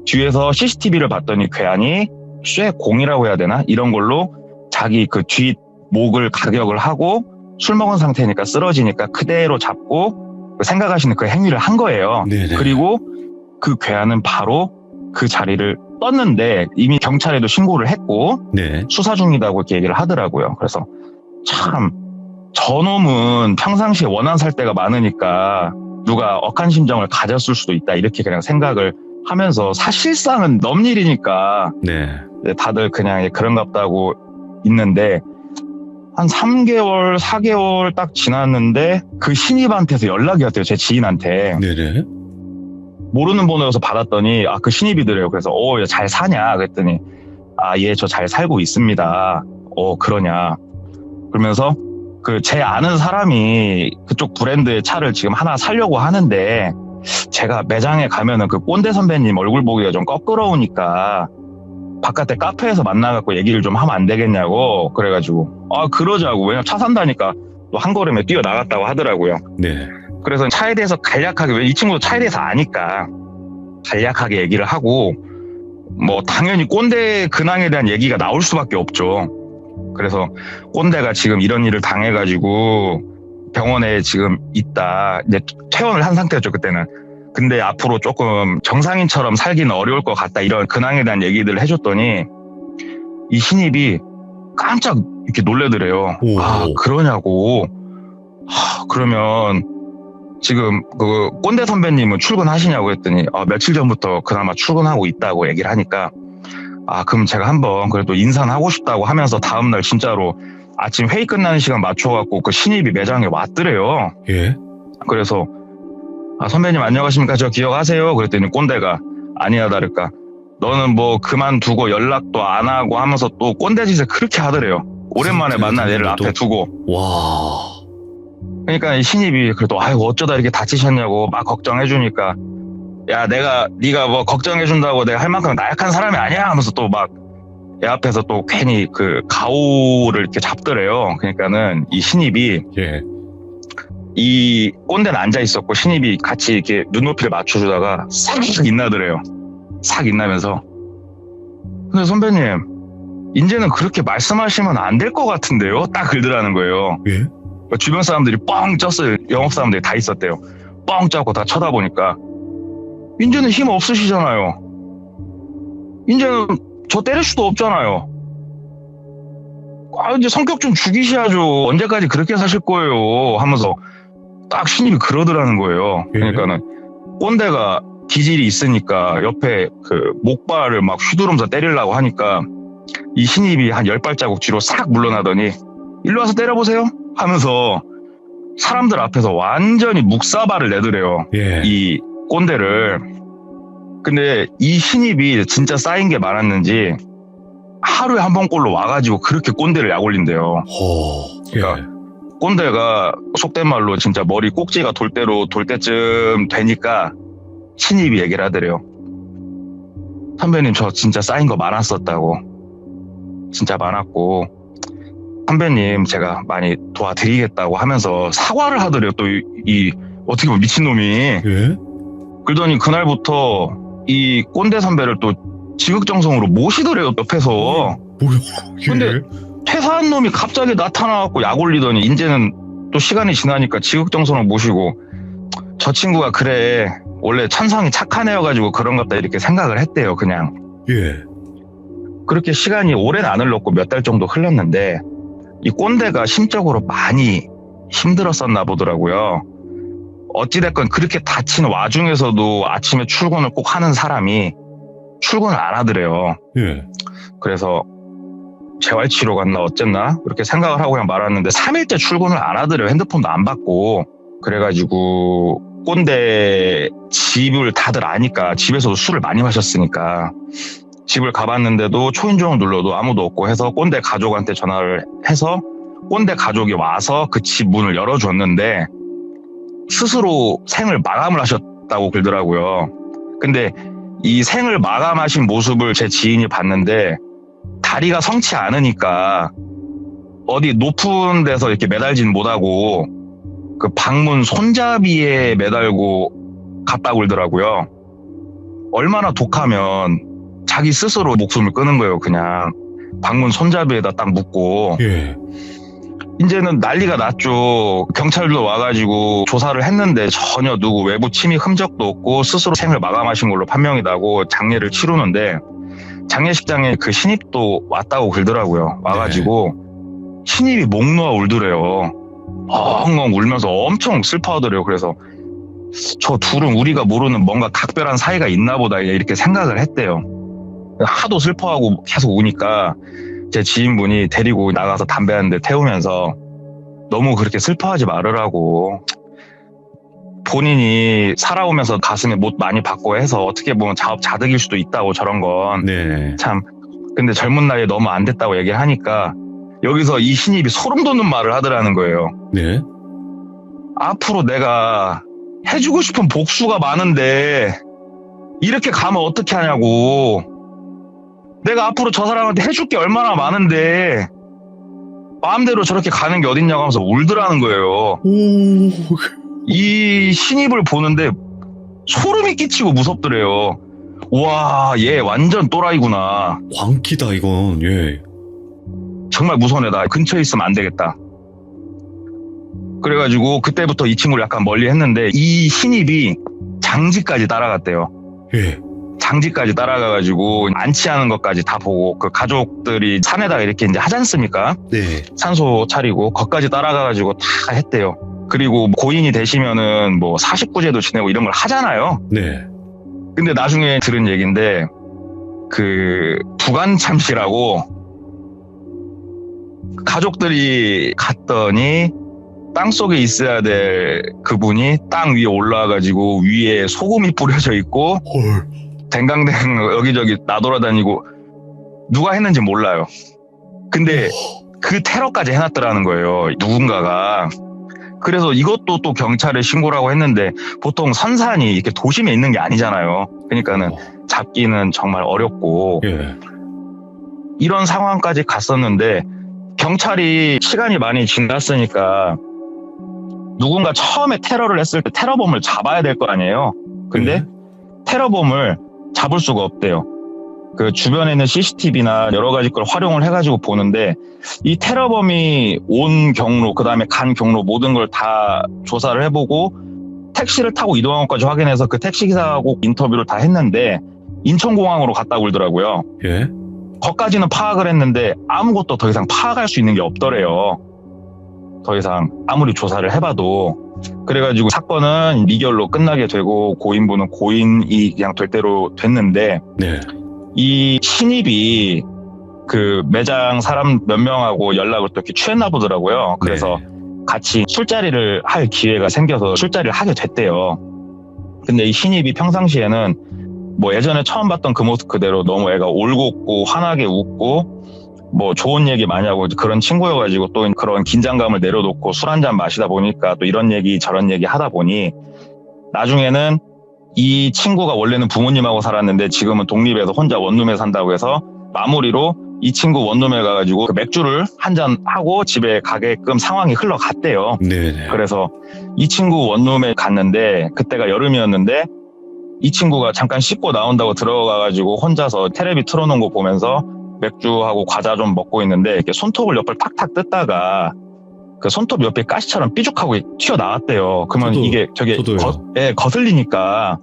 뒤에서 CCTV를 봤더니 괴한이 쇠공이라고 해야 되나? 이런 걸로 자기 그 뒤 목을 가격을 하고 술 먹은 상태니까 쓰러지니까 그대로 잡고 생각하시는 그 행위를 한 거예요. 네네. 그리고 그 괴한은 바로 그 자리를 떴는데 이미 경찰에도 신고를 했고 네. 수사 중이라고 이렇게 얘기를 하더라고요. 그래서 참 저놈은 평상시에 원한 살 때가 많으니까 누가 억한 심정을 가졌을 수도 있다 이렇게 그냥 생각을 하면서 사실상은 넘 일이니까 네. 다들 그냥 그런갑다고 있는데 한 3개월, 4개월 딱 지났는데 그 신입한테서 연락이 왔대요. 제 지인한테. 네네. 모르는 번호여서 받았더니 그 신입이더래요. 그래서 얘 잘 사냐 그랬더니 예 저 잘 살고 있습니다. 그러냐 그러면서 그 제 아는 사람이 그쪽 브랜드의 차를 지금 하나 사려고 하는데 제가 매장에 가면은 그 꼰대 선배님 얼굴 보기가 좀 껄끄러우니까 바깥에 카페에서 만나갖고 얘기를 좀 하면 안 되겠냐고 그래가지고 그러자고 왜냐면 차 산다니까 또 한 걸음에 뛰어나갔다고 하더라고요. 네. 그래서 차에 대해서 간략하게 왜 이 친구도 차에 대해서 아니까 간략하게 얘기를 하고 뭐 당연히 꼰대 근황에 대한 얘기가 나올 수밖에 없죠. 그래서 꼰대가 지금 이런 일을 당해가지고 병원에 지금 있다. 이제 퇴원을 한 상태였죠 그때는. 근데 앞으로 조금 정상인처럼 살기는 어려울 것 같다. 이런 근황에 대한 얘기들을 해줬더니 이 신입이 깜짝 이렇게 놀래더래요. 오. 그러냐고. 그러면 지금 그 꼰대 선배님은 출근하시냐고 했더니 며칠 전부터 그나마 출근하고 있다고 얘기를 하니까 그럼 제가 한번 그래도 인사는 하고 싶다고 하면서 다음날 진짜로 아침 회의 끝나는 시간 맞춰갖고 그 신입이 매장에 왔더래요. 예. 그래서 선배님 안녕하십니까 저 기억하세요? 그랬더니 꼰대가 아니야 다를까 너는 뭐 그만두고 연락도 안 하고 하면서 또 꼰대 짓을 그렇게 하더래요. 오랜만에 만난 애를 앞에 두고. 와. 그러니까 이 신입이 그래도 어쩌다 이렇게 다치셨냐고 막 걱정해주니까 야 네가 뭐 걱정해준다고 내가 할 만큼 나약한 사람이 아니야 하면서 또 막 애 앞에서 또 괜히 그 가오를 이렇게 잡더래요. 그러니까는 이 신입이 예. 이 꼰대는 앉아 있었고 신입이 같이 이렇게 눈높이를 맞춰주다가 싹 인나더래요. 싹 인나면서 근데 선배님 이제는 그렇게 말씀하시면 안 될 것 같은데요? 딱 그러더라는 거예요. 예. 주변 사람들이 뻥 쪘어요. 영업 사람들이 다 있었대요. 뻥 쪘고 다 쳐다보니까 이제는 힘 없으시잖아요. 이제는 저 때릴 수도 없잖아요. 이제 성격 좀 죽이셔야죠. 언제까지 그렇게 사실 거예요 하면서 딱 신입이 그러더라는 거예요. 그러니까는 꼰대가 기질이 있으니까 옆에 그 목발을 막 휘두르면서 때리려고 하니까 이 신입이 한 10발자국 뒤로 싹 물러나더니 일로 와서 때려보세요 하면서 사람들 앞에서 완전히 묵사발을 내더래요. 예. 이 꼰대를. 근데 이 신입이 진짜 쌓인 게 많았는지 하루에 한 번꼴로 와가지고 그렇게 꼰대를 약올린대요. 그러니까 꼰대가 속된 말로 진짜 머리 꼭지가 돌 때쯤 되니까 신입이 얘기를 하더래요. 선배님 저 진짜 쌓인 거 많았었다고. 진짜 많았고 선배님 제가 많이 도와드리겠다고 하면서 사과를 하더래요. 또 이 어떻게 보면 미친놈이. 예? 그러더니 그날부터 이 꼰대 선배를 또 지극정성으로 모시더래요 옆에서. 뭐야? 근데 퇴사한 놈이 갑자기 나타나갖고 약 올리더니 이제는 또 시간이 지나니까 지극정성을 모시고 저 친구가 그래 원래 천성이 착한 애여가지고 그런갑다 이렇게 생각을 했대요 그냥. 예. 그렇게 시간이 오래는 안 흘렀고 몇 달 정도 흘렀는데 이 꼰대가 심적으로 많이 힘들었었나 보더라고요. 어찌됐건 그렇게 다친 와중에서도 아침에 출근을 꼭 하는 사람이 출근을 안 하더래요. 예. 그래서 재활치료 갔나 어쨌나 그렇게 생각을 하고 그냥 말았는데 3일째 출근을 안 하더래요. 핸드폰도 안 받고. 그래가지고 꼰대 집을 다들 아니까 집에서도 술을 많이 마셨으니까 집을 가봤는데도 초인종을 눌러도 아무도 없고 해서 꼰대 가족한테 전화를 해서 꼰대 가족이 와서 그 집 문을 열어줬는데 스스로 생을 마감을 하셨다고 그러더라고요. 근데 이 생을 마감하신 모습을 제 지인이 봤는데 다리가 성치 않으니까 어디 높은 데서 이렇게 매달지는 못하고 그 방문 손잡이에 매달고 갔다고 그러더라고요. 얼마나 독하면 자기 스스로 목숨을 끊은 거예요. 그냥 방문 손잡이에다 딱 묶고. 예. 이제는 난리가 났죠. 경찰도 와가지고 조사를 했는데 전혀 누구 외부 침입 흔적도 없고 스스로 생을 마감하신 걸로 판명이다고 장례를 치르는데 장례식장에 그 신입도 왔다고 그러더라고요. 와가지고 신입이 목 놓아 울더래요. 엉엉 울면서 엄청 슬퍼하더래요. 그래서 저 둘은 우리가 모르는 뭔가 각별한 사이가 있나 보다 이렇게 생각을 했대요. 하도 슬퍼하고 계속 우니까 제 지인분이 데리고 나가서 담배 한 대 태우면서 너무 그렇게 슬퍼하지 말으라고, 본인이 살아오면서 가슴에 못 많이 받고 해서 어떻게 보면 자업자득일 수도 있다고 저런 건. 네. 참 근데 젊은 나이에 너무 안 됐다고 얘기하니까 여기서 이 신입이 소름 돋는 말을 하더라는 거예요. 네. 앞으로 내가 해주고 싶은 복수가 많은데 이렇게 가면 어떻게 하냐고. 내가 앞으로 저 사람한테 해줄 게 얼마나 많은데 마음대로 저렇게 가는 게 어딨냐고 하면서 울더라는 거예요. 오. 이 신입을 보는데 소름이 끼치고 무섭더래요. 와, 얘 완전 또라이구나. 광기다 이건. 예. 정말 무서운 애다. 근처에 있으면 안 되겠다. 그래가지고 그때부터 이 친구를 약간 멀리 했는데 이 신입이 장지까지 따라갔대요. 예. 장지까지 따라가가지고 안치하는 것까지 다 보고, 그 가족들이 산에다가 이렇게 이제 하지 않습니까? 네. 산소 차리고 거기까지 따라가가지고 다 했대요. 그리고 고인이 되시면은 뭐 49제도 지내고 이런 걸 하잖아요. 네. 근데 나중에 들은 얘기인데 그 부관참시라고 가족들이 갔더니 땅속에 있어야 될 그분이 땅 위에 올라와가지고 위에 소금이 뿌려져 있고 헐. 댕강댕 여기저기 나돌아다니고 누가 했는지 몰라요. 근데 그 테러까지 해놨더라는 거예요, 누군가가. 그래서 이것도 또 경찰에 신고라고 했는데 보통 선산이 이렇게 도심에 있는 게 아니잖아요. 그러니까는 잡기는 정말 어렵고 예. 이런 상황까지 갔었는데 경찰이 시간이 많이 지났으니까 누군가 처음에 테러를 했을 때 테러범을 잡아야 될 거 아니에요. 근데 테러범을 잡을 수가 없대요. 그 주변에 있는 CCTV나 여러 가지 걸 활용을 해가지고 보는데 이 테러범이 온 경로, 그 다음에 간 경로 모든 걸 다 조사를 해보고 택시를 타고 이동한 것까지 확인해서 그 택시기사하고 인터뷰를 다 했는데 인천공항으로 갔다고 그러더라고요. 예. 거기까지는 파악을 했는데 아무것도 더 이상 파악할 수 있는 게 없더래요. 더 이상 아무리 조사를 해봐도. 그래가지고 사건은 미결로 끝나게 되고 고인분은 고인이 그냥 될 대로 됐는데 네. 이 신입이 그 매장 사람 몇 명하고 연락을 또 이렇게 취했나 보더라고요. 그래서 네. 같이 술자리를 할 기회가 생겨서 술자리를 하게 됐대요. 근데 이 신입이 평상시에는 뭐 예전에 처음 봤던 그 모습 그대로 너무 애가 올곧고 환하게 웃고 뭐 좋은 얘기 많이 하고 그런 친구여가지고 또 그런 긴장감을 내려놓고 술 한잔 마시다 보니까 또 이런 얘기 저런 얘기 하다 보니 나중에는 이 친구가 원래는 부모님하고 살았는데 지금은 독립해서 혼자 원룸에 산다고 해서 마무리로 이 친구 원룸에 가가지고 그 맥주를 한잔 하고 집에 가게끔 상황이 흘러갔대요. 네네. 그래서 이 친구 원룸에 갔는데 그때가 여름이었는데 이 친구가 잠깐 씻고 나온다고 들어가가지고 혼자서 텔레비 틀어놓은 거 보면서 맥주하고 과자 좀 먹고 있는데 이렇게 손톱을 옆을 탁탁 뜯다가 그 손톱 옆에 가시처럼 삐죽하고 튀어나왔대요. 그러면 이게 저게 거슬리니까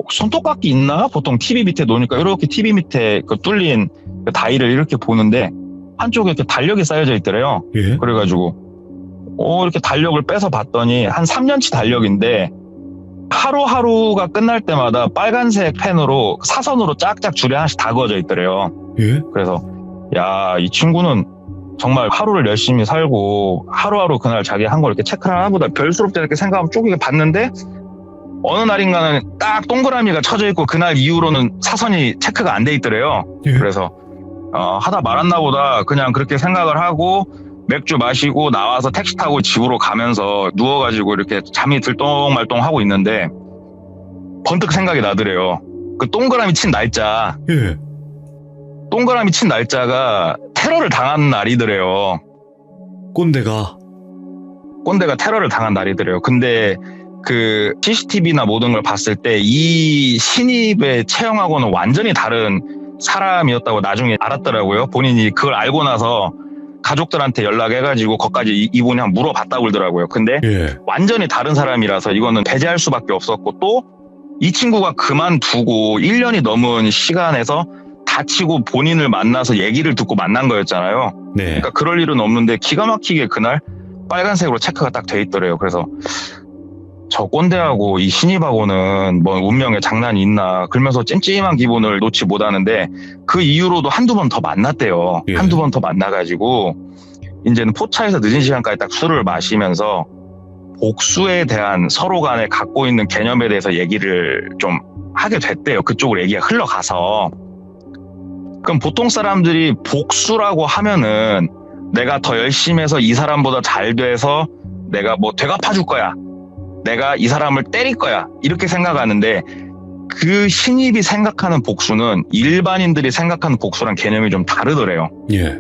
손톱깎이 있나? 보통 TV 밑에 놓으니까 이렇게 TV 밑에 그 뚫린 그 다이를 이렇게 보는데 한쪽에 이렇게 달력이 쌓여져 있더래요. 예. 그래가지고 이렇게 달력을 빼서 봤더니 한 3년치 달력인데 하루하루가 끝날 때마다 빨간색 펜으로 사선으로 짝짝 줄에 하나씩 다 그어져 있더래요. 예. 그래서 야, 이 친구는 정말 하루를 열심히 살고 하루하루 그날 자기 한 걸 이렇게 체크를 하나보다 별수롭지 않게 생각하면 쭉 이렇게 봤는데 어느 날인가는 딱 동그라미가 쳐져 있고 그날 이후로는 사선이 체크가 안 돼 있더래요. 예. 그래서 하다 말았나 보다 그냥 그렇게 생각을 하고 맥주 마시고 나와서 택시 타고 집으로 가면서 누워가지고 이렇게 잠이 들똥말똥 하고 있는데 번뜩 생각이 나더래요. 그 동그라미 친 날짜, 예. 동그라미 친 날짜가 테러를 당한 날이더래요. 꼰대가. 꼰대가 테러를 당한 날이더래요. 근데 그 CCTV나 모든 걸 봤을 때 이 신입의 체형하고는 완전히 다른 사람이었다고 나중에 알았더라고요. 본인이 그걸 알고 나서 가족들한테 연락해가지고 거기까지 이분이 한번 물어봤다고 그러더라고요. 근데 예. 완전히 다른 사람이라서 이거는 배제할 수밖에 없었고 또 이 친구가 그만두고 1년이 넘은 시간에서 다치고 본인을 만나서 얘기를 듣고 만난 거였잖아요. 네. 그러니까 그럴 일은 없는데 기가 막히게 그날 빨간색으로 체크가 딱 돼 있더래요. 그래서 저 꼰대하고 이 신입하고는 뭐 운명의 장난이 있나 그러면서 찜찜한 기분을 놓지 못하는데 그 이후로도 한두 번 더 만났대요. 예. 한두 번 더 만나가지고 이제는 포차에서 늦은 시간까지 딱 술을 마시면서 복수에 대한 서로 간에 갖고 있는 개념에 대해서 얘기를 좀 하게 됐대요. 그쪽으로 얘기가 흘러가서. 그럼 보통 사람들이 복수라고 하면은 내가 더 열심히 해서 이 사람보다 잘 돼서 내가 뭐 되갚아줄 거야. 내가 이 사람을 때릴 거야. 이렇게 생각하는데 그 신입이 생각하는 복수는 일반인들이 생각하는 복수랑 개념이 좀 다르더래요. 예.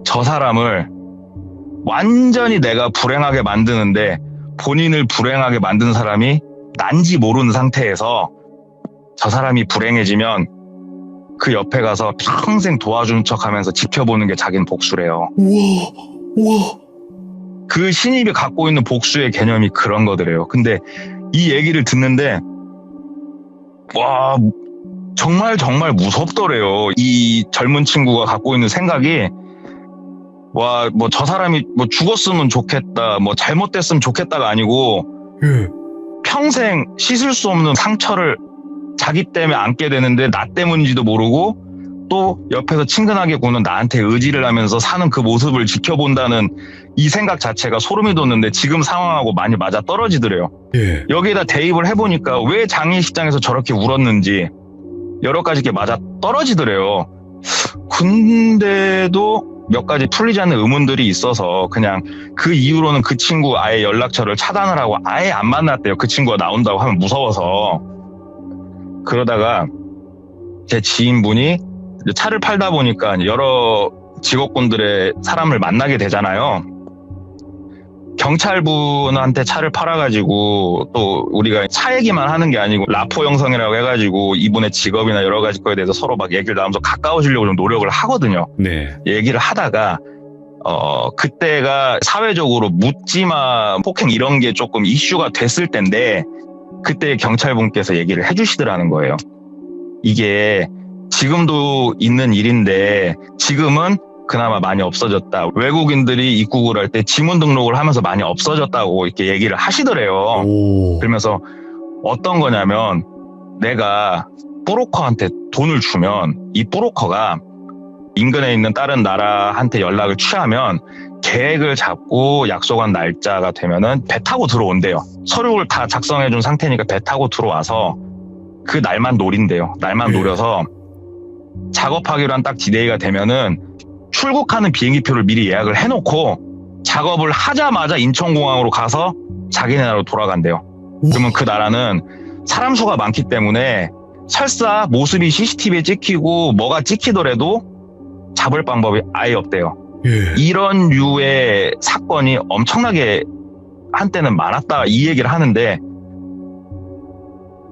저 사람을 완전히 내가 불행하게 만드는데 본인을 불행하게 만든 사람이 난지 모르는 상태에서 저 사람이 불행해지면 그 옆에 가서 평생 도와주는 척하면서 지켜보는 게 자기는 복수래요. 우와. 우와. 그 신입이 갖고 있는 복수의 개념이 그런 거더래요. 근데 이 얘기를 듣는데 와 정말 무섭더래요. 이 젊은 친구가 갖고 있는 생각이 와 뭐 저 사람이 뭐 죽었으면 좋겠다, 뭐 잘못됐으면 좋겠다가 아니고 예. 평생 씻을 수 없는 상처를 자기 때문에 안게 되는데 나 때문인지도 모르고 또 옆에서 친근하게 구는 나한테 의지를 하면서 사는 그 모습을 지켜본다는 이 생각 자체가 소름이 돋는데 지금 상황하고 많이 맞아 떨어지더래요. 예. 여기에다 대입을 해보니까 왜 장례식장에서 저렇게 울었는지 여러 가지 게 맞아 떨어지더래요. 근데도 몇 가지 풀리지 않는 의문들이 있어서 그냥 그 이후로는 그 친구 아예 연락처를 차단을 하고 아예 안 만났대요. 그 친구가 나온다고 하면 무서워서. 그러다가 제 지인분이 차를 팔다 보니까 여러 직업군들의 사람을 만나게 되잖아요. 경찰분한테 차를 팔아가지고 또 우리가 차 얘기만 하는 게 아니고 라포 형성이라고 해가지고 이분의 직업이나 여러 가지 거에 대해서 서로 막 얘기를 나누면서 가까워지려고 좀 노력을 하거든요. 네. 얘기를 하다가 그때가 사회적으로 묻지마 폭행 이런 게 조금 이슈가 됐을 때인데 그때 경찰분께서 얘기를 해주시더라는 거예요. 이게 지금도 있는 일인데 지금은 그나마 많이 없어졌다. 외국인들이 입국을 할 때 지문 등록을 하면서 많이 없어졌다고 이렇게 얘기를 하시더래요. 오. 그러면서 어떤 거냐면 내가 브로커한테 돈을 주면 이 브로커가 인근에 있는 다른 나라한테 연락을 취하면 계획을 잡고 약속한 날짜가 되면은 배 타고 들어온대요. 서류를 다 작성해 준 상태니까 배 타고 들어와서 그 날만 노린대요. 날만 네. 노려서 작업하기로 한 딱 디데이가 되면은 출국하는 비행기표를 미리 예약을 해놓고 작업을 하자마자 인천공항으로 가서 자기네 나라로 돌아간대요. 그러면 그 나라는 사람 수가 많기 때문에 설사 모습이 CCTV에 찍히고 뭐가 찍히더라도 잡을 방법이 아예 없대요. 예. 이런 류의 사건이 엄청나게 한때는 많았다 이 얘기를 하는데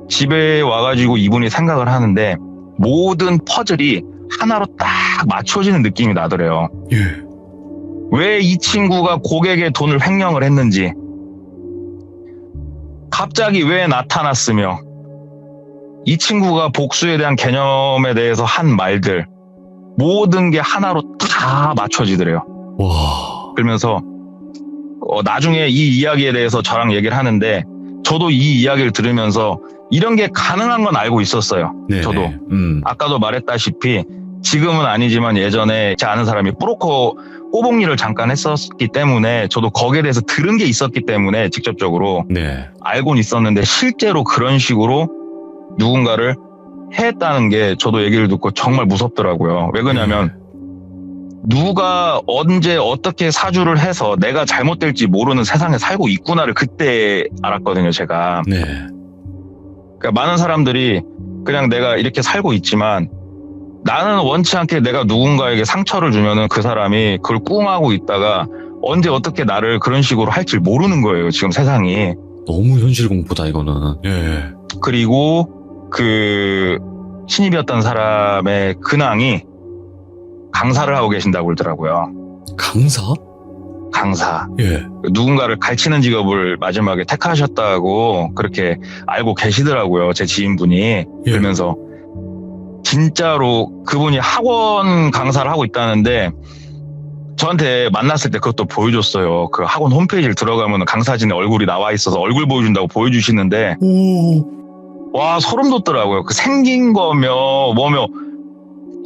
집에 와가지고 이분이 생각을 하는데 모든 퍼즐이 하나로 딱 맞춰지는 느낌이 나더래요. 예. 왜 이 친구가 고객의 돈을 횡령을 했는지, 갑자기 왜 나타났으며, 이 친구가 복수에 대한 개념에 대해서 한 말들, 모든 게 하나로 다 맞춰지더래요. 와. 그러면서 나중에 이 이야기에 대해서 저랑 얘기를 하는데 저도 이 이야기를 들으면서 이런 게 가능한 건 알고 있었어요. 네네. 저도. 아까도 말했다시피 지금은 아니지만 예전에 제 아는 사람이 브로커 꼬봉일을 잠깐 했었기 때문에 저도 거기에 대해서 들은 게 있었기 때문에 직접적으로 네. 알고는 있었는데 실제로 그런 식으로 누군가를 했다는 게 저도 얘기를 듣고 정말 무섭더라고요. 왜 그러냐면 누가 언제 어떻게 사주를 해서 내가 잘못될지 모르는 세상에 살고 있구나를 그때 알았거든요, 제가. 네. 그러니까 많은 사람들이 그냥 내가 이렇게 살고 있지만 나는 원치 않게 내가 누군가에게 상처를 주면은 그 사람이 그걸 꿍하고 있다가 언제 어떻게 나를 그런 식으로 할지 모르는 거예요, 지금 세상이. 너무 현실 공포다 이거는. 예. 그리고 그 신입이었던 사람의 근황이 강사를 하고 계신다고 그러더라고요. 강사? 강사. 예. 누군가를 가르치는 직업을 마지막에 택하셨다고 그렇게 알고 계시더라고요. 제 지인분이. 그러면서 진짜로 그분이 학원 강사를 하고 있다는데 저한테 만났을 때 그것도 보여줬어요. 그 학원 홈페이지를 들어가면 강사진의 얼굴이 나와 있어서 얼굴 보여준다고 보여주시는데 와 소름 돋더라고요. 그 생긴 거며 뭐며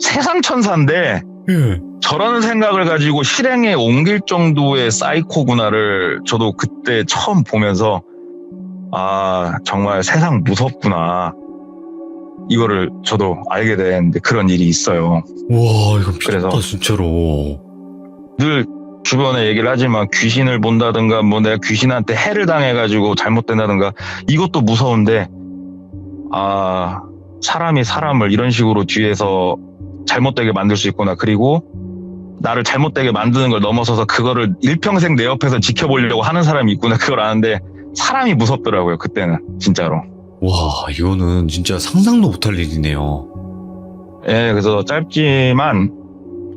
세상 천사인데 예. 저라는 생각을 가지고 실행에 옮길 정도의 사이코구나를 저도 그때 처음 보면서 아 정말 세상 무섭구나 이거를 저도 알게 됐는데 그런 일이 있어요. 와 이거 미쳤다 그래서 진짜로. 늘 주변에 얘기를 하지만 귀신을 본다든가 뭐 내가 귀신한테 해를 당해가지고 잘못된다든가 이것도 무서운데 아 사람이 사람을 이런 식으로 뒤에서 잘못되게 만들 수 있구나. 그리고 나를 잘못되게 만드는 걸 넘어서서 그거를 일평생 내 옆에서 지켜보려고 하는 사람이 있구나. 그걸 아는데 사람이 무섭더라고요. 그때는 진짜로. 와 이거는 진짜 상상도 못할 일이네요. 예, 그래서 짧지만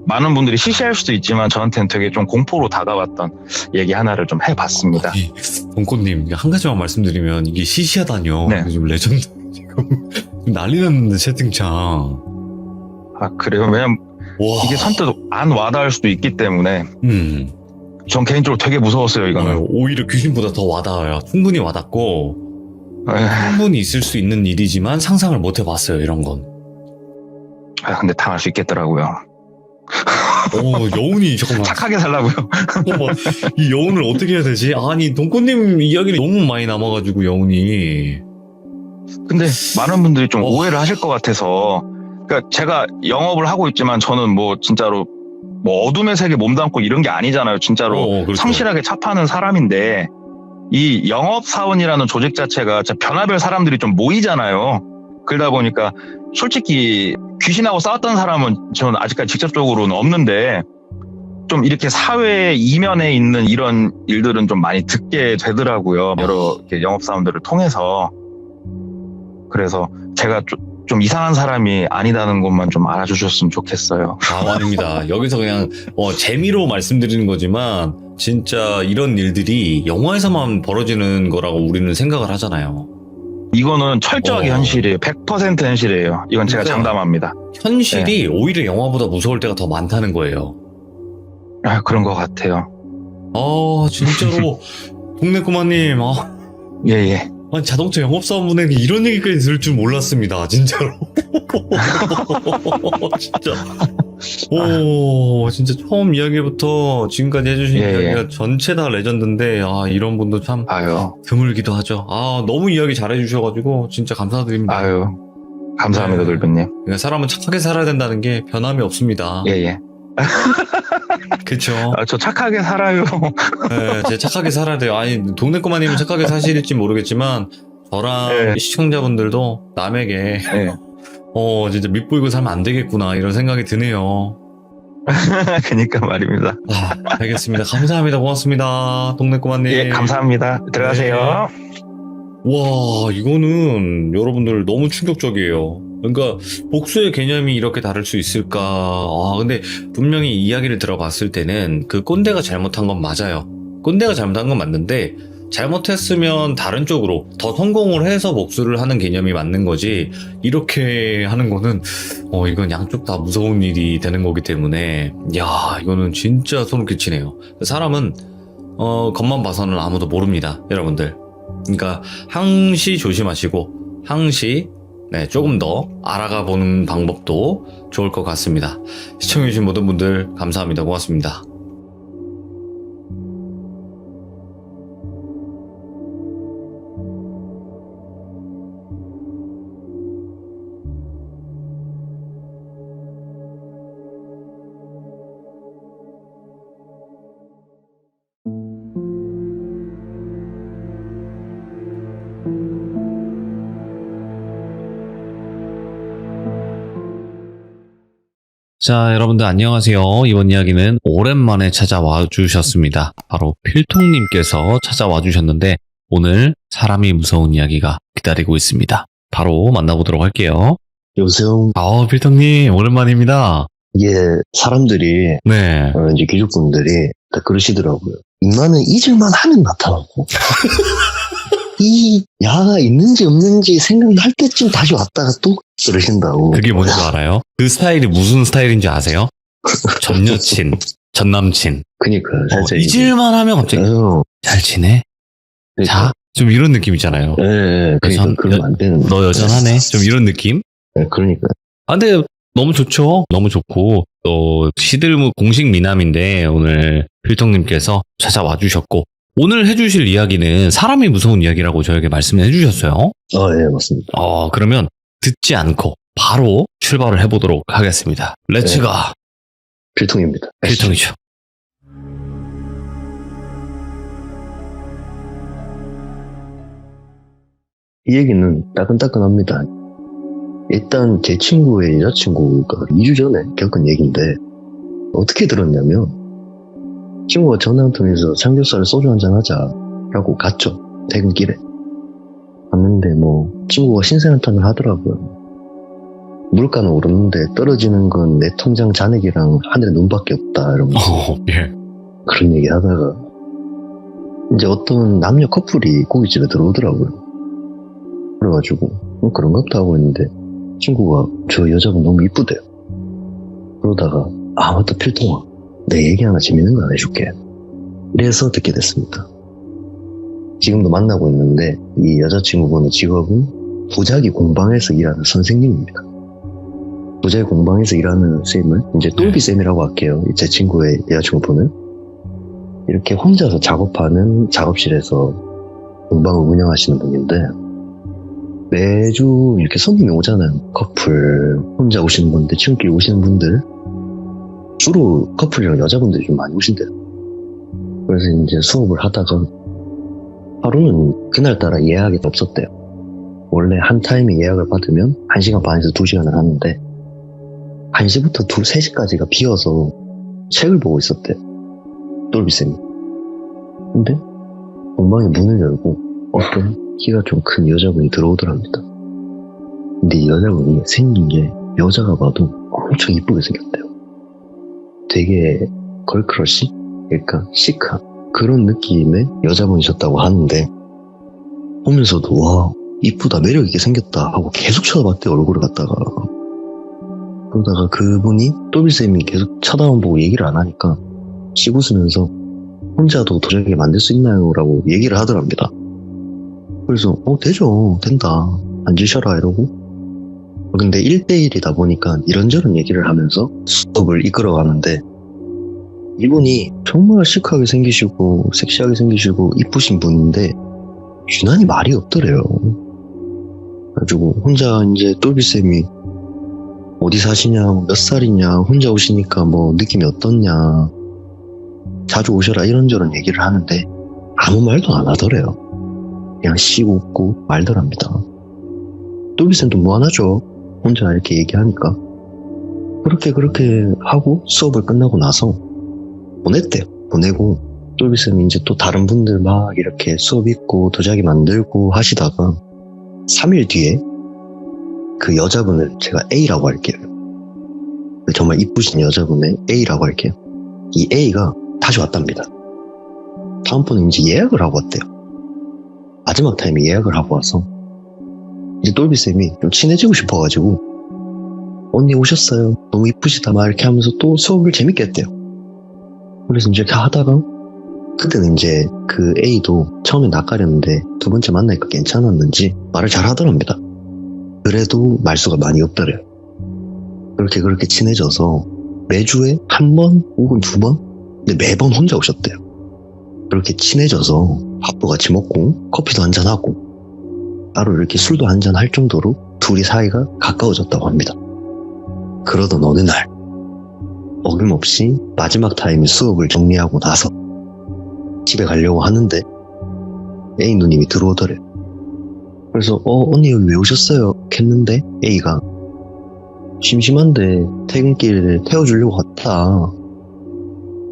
많은 분들이 시시할 수도 있지만 저한테는 되게 좀 공포로 다가왔던 얘기 하나를 좀 해봤습니다. 아니, 동코님 한 가지만 말씀드리면 이게 시시하다뇨. 네. 지금 레전드 지금 난리 났는데 채팅창. 아 그래요? 왜냐면 와. 이게 선뜻 안 와닿을 수도 있기 때문에 전 개인적으로 되게 무서웠어요. 이거는. 오히려 귀신보다 더 와닿아요. 충분히 와닿고 충분히 있을 수 있는 일이지만 상상을 못 해봤어요. 이런 건. 아 근데 당할 수 있겠더라고요. 여운이 잠깐만. 착하게 살라고요. 이 여운을 어떻게 해야 되지? 아니 동코님 이야기는 너무 많이 남아가지고 여운이. 근데 많은 분들이 좀 오해를 하실 것 같아서 그러니까 제가 영업을 하고 있지만 저는 뭐 진짜로 뭐 어둠의 세계 몸담고 이런 게 아니잖아요. 진짜로 그렇죠. 성실하게 차파는 사람인데 이 영업사원이라는 조직 자체가 진짜 변화별 사람들이 좀 모이잖아요. 그러다 보니까 솔직히 귀신하고 싸웠던 사람은 저는 아직까지 직접적으로는 없는데 좀 이렇게 사회 이면에 있는 이런 일들은 좀 많이 듣게 되더라고요. 여러 이렇게 영업사원들을 통해서. 그래서 제가 좀 이상한 사람이 아니다는 것만 좀 알아주셨으면 좋겠어요. 아닙니다. 여기서 그냥 재미로 말씀드리는 거지만 진짜 이런 일들이 영화에서만 벌어지는 거라고 우리는 생각을 하잖아요. 이거는 철저하게 현실이에요. 100% 현실이에요. 이건 제가 진짜 장담합니다. 현실이 오히려 영화보다 무서울 때가 더 많다는 거예요. 아 그런 것 같아요. 진짜로 동네 꼬마님 예예. 아니, 자동차 영업사원분에게 이런 얘기까지 들을 줄 몰랐습니다. 진짜로. 진짜. 진짜 처음 이야기부터 지금까지 해주신 이야기가 전체 다 레전드인데, 이런 분도 참 드물기도 하죠. 너무 이야기 잘해주셔가지고, 진짜 감사드립니다. 감사합니다, 돌변님. 그러니까 사람은 착하게 살아야 된다는 게 변함이 없습니다. 예예. 그쵸. 저 착하게 살아요. 네, 제 착하게 살아야 돼요. 아니, 동네 꼬마님은 착하게 사실지 모르겠지만, 저랑 시청자분들도 남에게, 진짜 밑보이고 살면 안 되겠구나, 이런 생각이 드네요. 그니까 말입니다. 알겠습니다. 감사합니다. 고맙습니다. 동네 꼬마님. 예, 감사합니다. 들어가세요. 와, 이거는 여러분들 너무 충격적이에요. 그러니까 복수의 개념이 이렇게 다를 수 있을까? 근데 분명히 이야기를 들어봤을 때는 그 꼰대가 잘못한 건 맞아요. 꼰대가 잘못한 건 맞는데 잘못했으면 다른 쪽으로 더 성공을 해서 복수를 하는 개념이 맞는 거지 이렇게 하는 거는 이건 양쪽 다 무서운 일이 되는 거기 때문에 이거는 진짜 소름 끼치네요. 사람은 겉만 봐서는 아무도 모릅니다. 여러분들. 그러니까 항시 조심하시고 항시 네, 조금 더 알아가 보는 방법도 좋을 것 같습니다. 시청해주신 모든 분들 감사합니다. 고맙습니다. 자, 여러분들 안녕하세요. 이번 이야기는 오랜만에 찾아와 주셨습니다. 바로 필통님께서 찾아와 주셨는데 오늘 사람이 무서운 이야기가 기다리고 있습니다. 바로 만나보도록 할게요. 여보세요. 필통님 오랜만입니다. 이게 사람들이 네. 이제 귀족분들이 다 그러시더라고요. 인간은 잊을만 하면 나타나고 이 야가 있는지 없는지 생각할 때쯤 다시 왔다가 또 그러신다고. 그게 뭔지 알아요? 그 스타일이 무슨 스타일인지 아세요? 전 여친, 전 남친. 그니까 살짝 잊을만 하면 갑자기 잘 지내? 자? 좀 이런 느낌이잖아요. 네, 그러니까 그러면 안 되는. 너 여전하네? 좀 이런 느낌? 네, 그러니까. 근데 너무 좋죠. 너무 좋고 또 시들무 공식 미남인데 오늘 필통님께서 찾아와 주셨고 오늘 해주실 이야기는 사람이 무서운 이야기라고 저에게 말씀해 주셨어요. 네, 맞습니다. 그러면 듣지 않고 바로 출발을 해보도록 하겠습니다. 렛츠가. 필통입니다. 필통이죠. 이 얘기는 따끈따끈합니다. 일단 제 친구의 여자친구가 2주 전에 겪은 얘기인데 어떻게 들었냐면 친구가 전화 한 통해서 삼겹살에 소주 한잔 하자 라고 갔죠. 퇴근길에 갔는데 친구가 신세한탄을 하더라고요. 물가는 오르는데 떨어지는 건 내 통장 잔액이랑 하늘의 눈밖에 없다 이러면서 예. 그런 얘기 하다가 이제 어떤 남녀 커플이 고깃집에 들어오더라고요. 그래가지고 그런가 보다 하고 있는데 친구가 저 여자분 너무 이쁘대요. 그러다가 맞다 필통아 내 얘기 하나 재밌는 거 안 해줄게. 이래서 듣게 됐습니다. 지금도 만나고 있는데 이 여자친구분의 직업은 도자기 공방에서 일하는 선생님입니다. 도자기 공방에서 일하는 선생님을 이제 똘비쌤이라고 할게요. 제 친구의 여자친구분은 이렇게 혼자서 작업하는 작업실에서 공방을 운영하시는 분인데 매주 이렇게 손님이 오잖아요. 커플 혼자 오시는 분들, 친구끼리 오시는 분들 주로 커플이랑 여자분들이 좀 많이 오신대요. 그래서 이제 수업을 하다가 하루는 그날따라 예약이 없었대요. 원래 한 타임에 예약을 받으면 1시간 반에서 2시간을 하는데 1시부터 3시까지가 비어서 책을 보고 있었대요. 똘비쌤이. 근데 공방에 문을 열고 어떤 키가 좀 큰 여자분이 들어오더랍니다. 근데 이 여자분이 생긴 게 여자가 봐도 엄청 이쁘게 생겼대요. 되게 걸크러쉬? 그러니까 시크한 그런 느낌의 여자분이셨다고 하는데 보면서도 와 이쁘다 매력있게 생겼다 하고 계속 쳐다봤대요. 얼굴을 갖다가. 그러다가 그분이 똘비쌤이 계속 쳐다보고 얘기를 안 하니까 씩 웃으면서 혼자도 도자기 만들 수 있나요? 라고 얘기를 하더랍니다. 그래서 되죠 된다 앉으셔라 이러고 근데 1대1이다 보니까 이런저런 얘기를 하면서 수업을 이끌어가는데 이분이 정말 시크하게 생기시고 섹시하게 생기시고 이쁘신 분인데 유난히 말이 없더래요. 그래가지고 혼자 이제 똘비쌤이 어디 사시냐 몇 살이냐 혼자 오시니까 느낌이 어떻냐 자주 오셔라 이런저런 얘기를 하는데 아무 말도 안 하더래요. 그냥 씩 웃고 말더랍니다. 똘비쌤도 무안하죠. 혼자 이렇게 얘기하니까. 그렇게 하고 수업을 끝나고 나서 보냈대요. 보내고 똘비쌤이 이제 또 다른 분들 막 이렇게 수업 있고 도자기 만들고 하시다가 3일 뒤에 그 여자분을 제가 A라고 할게요. 정말 이쁘신 여자분의 A라고 할게요. 이 A가 다시 왔답니다. 다음번에 이제 예약을 하고 왔대요. 마지막 타임에 예약을 하고 와서 이제 똘비쌤이 좀 친해지고 싶어가지고 언니 오셨어요. 너무 이쁘시다 막 이렇게 하면서 또 수업을 재밌게 했대요. 그래서 이제 이렇게 하다가 그때는 이제 그 A도 처음에 낯가렸는데 두 번째 만나니까 괜찮았는지 말을 잘 하더랍니다. 그래도 말수가 많이 없더래요. 그렇게 친해져서 매주에 한 번 혹은 두 번? 근데 매번 혼자 오셨대요. 그렇게 친해져서 밥도 같이 먹고 커피도 한잔하고 따로 이렇게 술도 한잔 할 정도로 둘이 사이가 가까워졌다고 합니다. 그러던 어느 날 어김없이 마지막 타임에 수업을 정리하고 나서 집에 가려고 하는데 A 누님이 들어오더래요. 그래서 언니 여기 왜 오셨어요? 했는데 A가 심심한데 퇴근길에 태워주려고 갔다.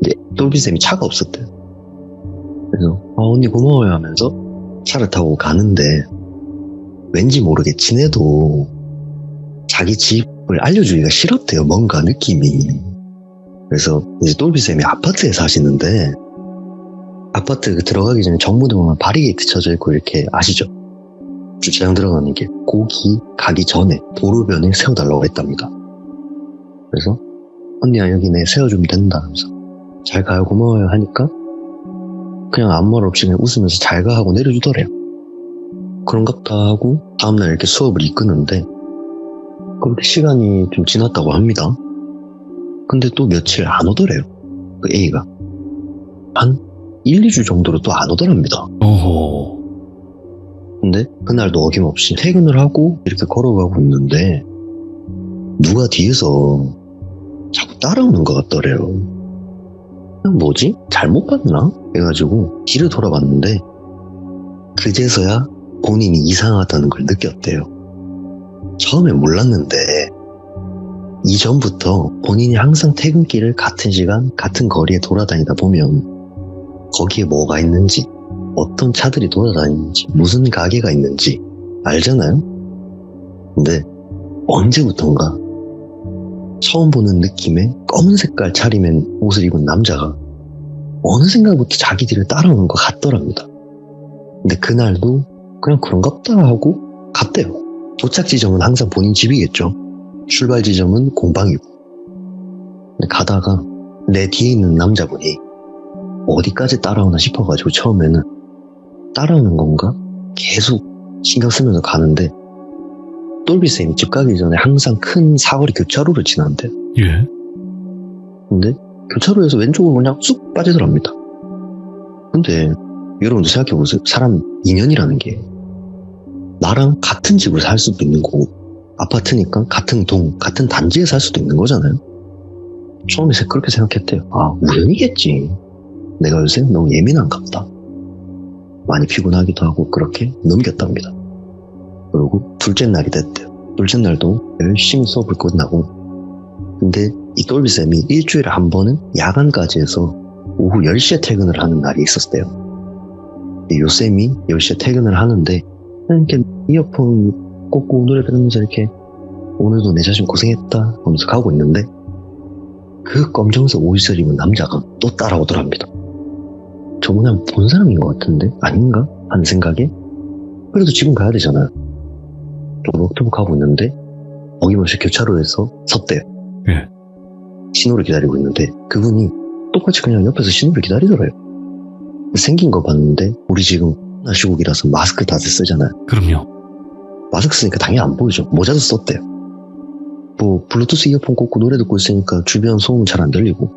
근데 똘비쌤이 차가 없었대요. 그래서 언니 고마워요 하면서 차를 타고 가는데 왠지 모르게 지네도 자기 집을 알려주기가 싫었대요. 뭔가 느낌이. 그래서 이제 똘비쌤이 아파트에 사시는데 아파트 들어가기 전에 정문에 보면 바리게이트 쳐져 있고 이렇게 아시죠? 주차장 들어가는 길 거기 가기 전에 도로변에 세워달라고 했답니다. 그래서 언니야 여기 내 세워주면 된다 하면서 잘 가요 고마워요 하니까 그냥 아무 말 없이 그냥 웃으면서 잘 가 하고 내려주더래요. 그런갑다 하고 다음날 이렇게 수업을 이끄는데 그렇게 시간이 좀 지났다고 합니다. 근데 또 며칠 안 오더래요. 그 A가 한 1, 2주 정도로 또 안 오더랍니다. 어허. 근데 그날도 어김없이 퇴근을 하고 이렇게 걸어가고 있는데 누가 뒤에서 자꾸 따라오는 것 같더래요. 뭐지? 잘못 봤나? 해가지고 뒤를 돌아봤는데 그제서야 본인이 이상하다는 걸 느꼈대요. 처음엔 몰랐는데 이전부터 본인이 항상 퇴근길을 같은 시간 같은 거리에 돌아다니다 보면 거기에 뭐가 있는지 어떤 차들이 돌아다니는지 무슨 가게가 있는지 알잖아요. 근데 언제부턴가 처음 보는 느낌의 검은 색깔 차림의 옷을 입은 남자가 어느 생각부터 자기 뒤를 따라오는 것 같더랍니다. 근데 그날도 그냥 그런갑다 하고 갔대요. 도착 지점은 항상 본인 집이겠죠. 출발 지점은 공방이고. 근데 가다가 내 뒤에 있는 남자분이 어디까지 따라오나 싶어가지고 처음에는 따라오는 건가? 계속 신경 쓰면서 가는데 똘비쌤이 집 가기 전에 항상 큰 사거리 교차로를 지나는데요. 예. 근데 교차로에서 왼쪽으로 그냥 쑥 빠지더랍니다. 근데 여러분도 생각해보세요. 사람 인연이라는 게 나랑 같은 집을 살 수도 있는 거고 아파트니까 같은 동, 같은 단지에 살 수도 있는 거잖아요. 처음에 그렇게 생각했대요. 아, 우연이겠지. 내가 요새 너무 예민한가 보다. 많이 피곤하기도 하고 그렇게 넘겼답니다. 그리고 둘째 날이 됐대요. 둘째 날도 열심히 수업을 끝나고 근데 이 똘비쌤이 일주일에 한 번은 야간까지 해서 오후 10시에 퇴근을 하는 날이 있었대요. 요 쌤이 10시에 퇴근을 하는데 이렇게 이어폰 꽂고 노래 들으면서 이렇게 오늘도 내 자신 고생했다 하면서 가고 있는데 그 검정색 옷을 입은 남자가 또 따라오더랍니다. 저번에 한번 본 사람인 것 같은데 아닌가? 하는 생각에 그래도 지금 가야 되잖아요. 또박또박 가고 있는데 어김없이 교차로에서 섰대요. 예. 신호를 기다리고 있는데 그분이 똑같이 그냥 옆에서 신호를 기다리더래요. 생긴 거 봤는데 우리 지금 코로나 시국이라서 마스크 다들 쓰잖아요. 그럼요. 마스크 쓰니까 당연히 안 보이죠. 모자도 썼대요. 뭐 블루투스 이어폰 꽂고 노래 듣고 있으니까 주변 소음 잘 안 들리고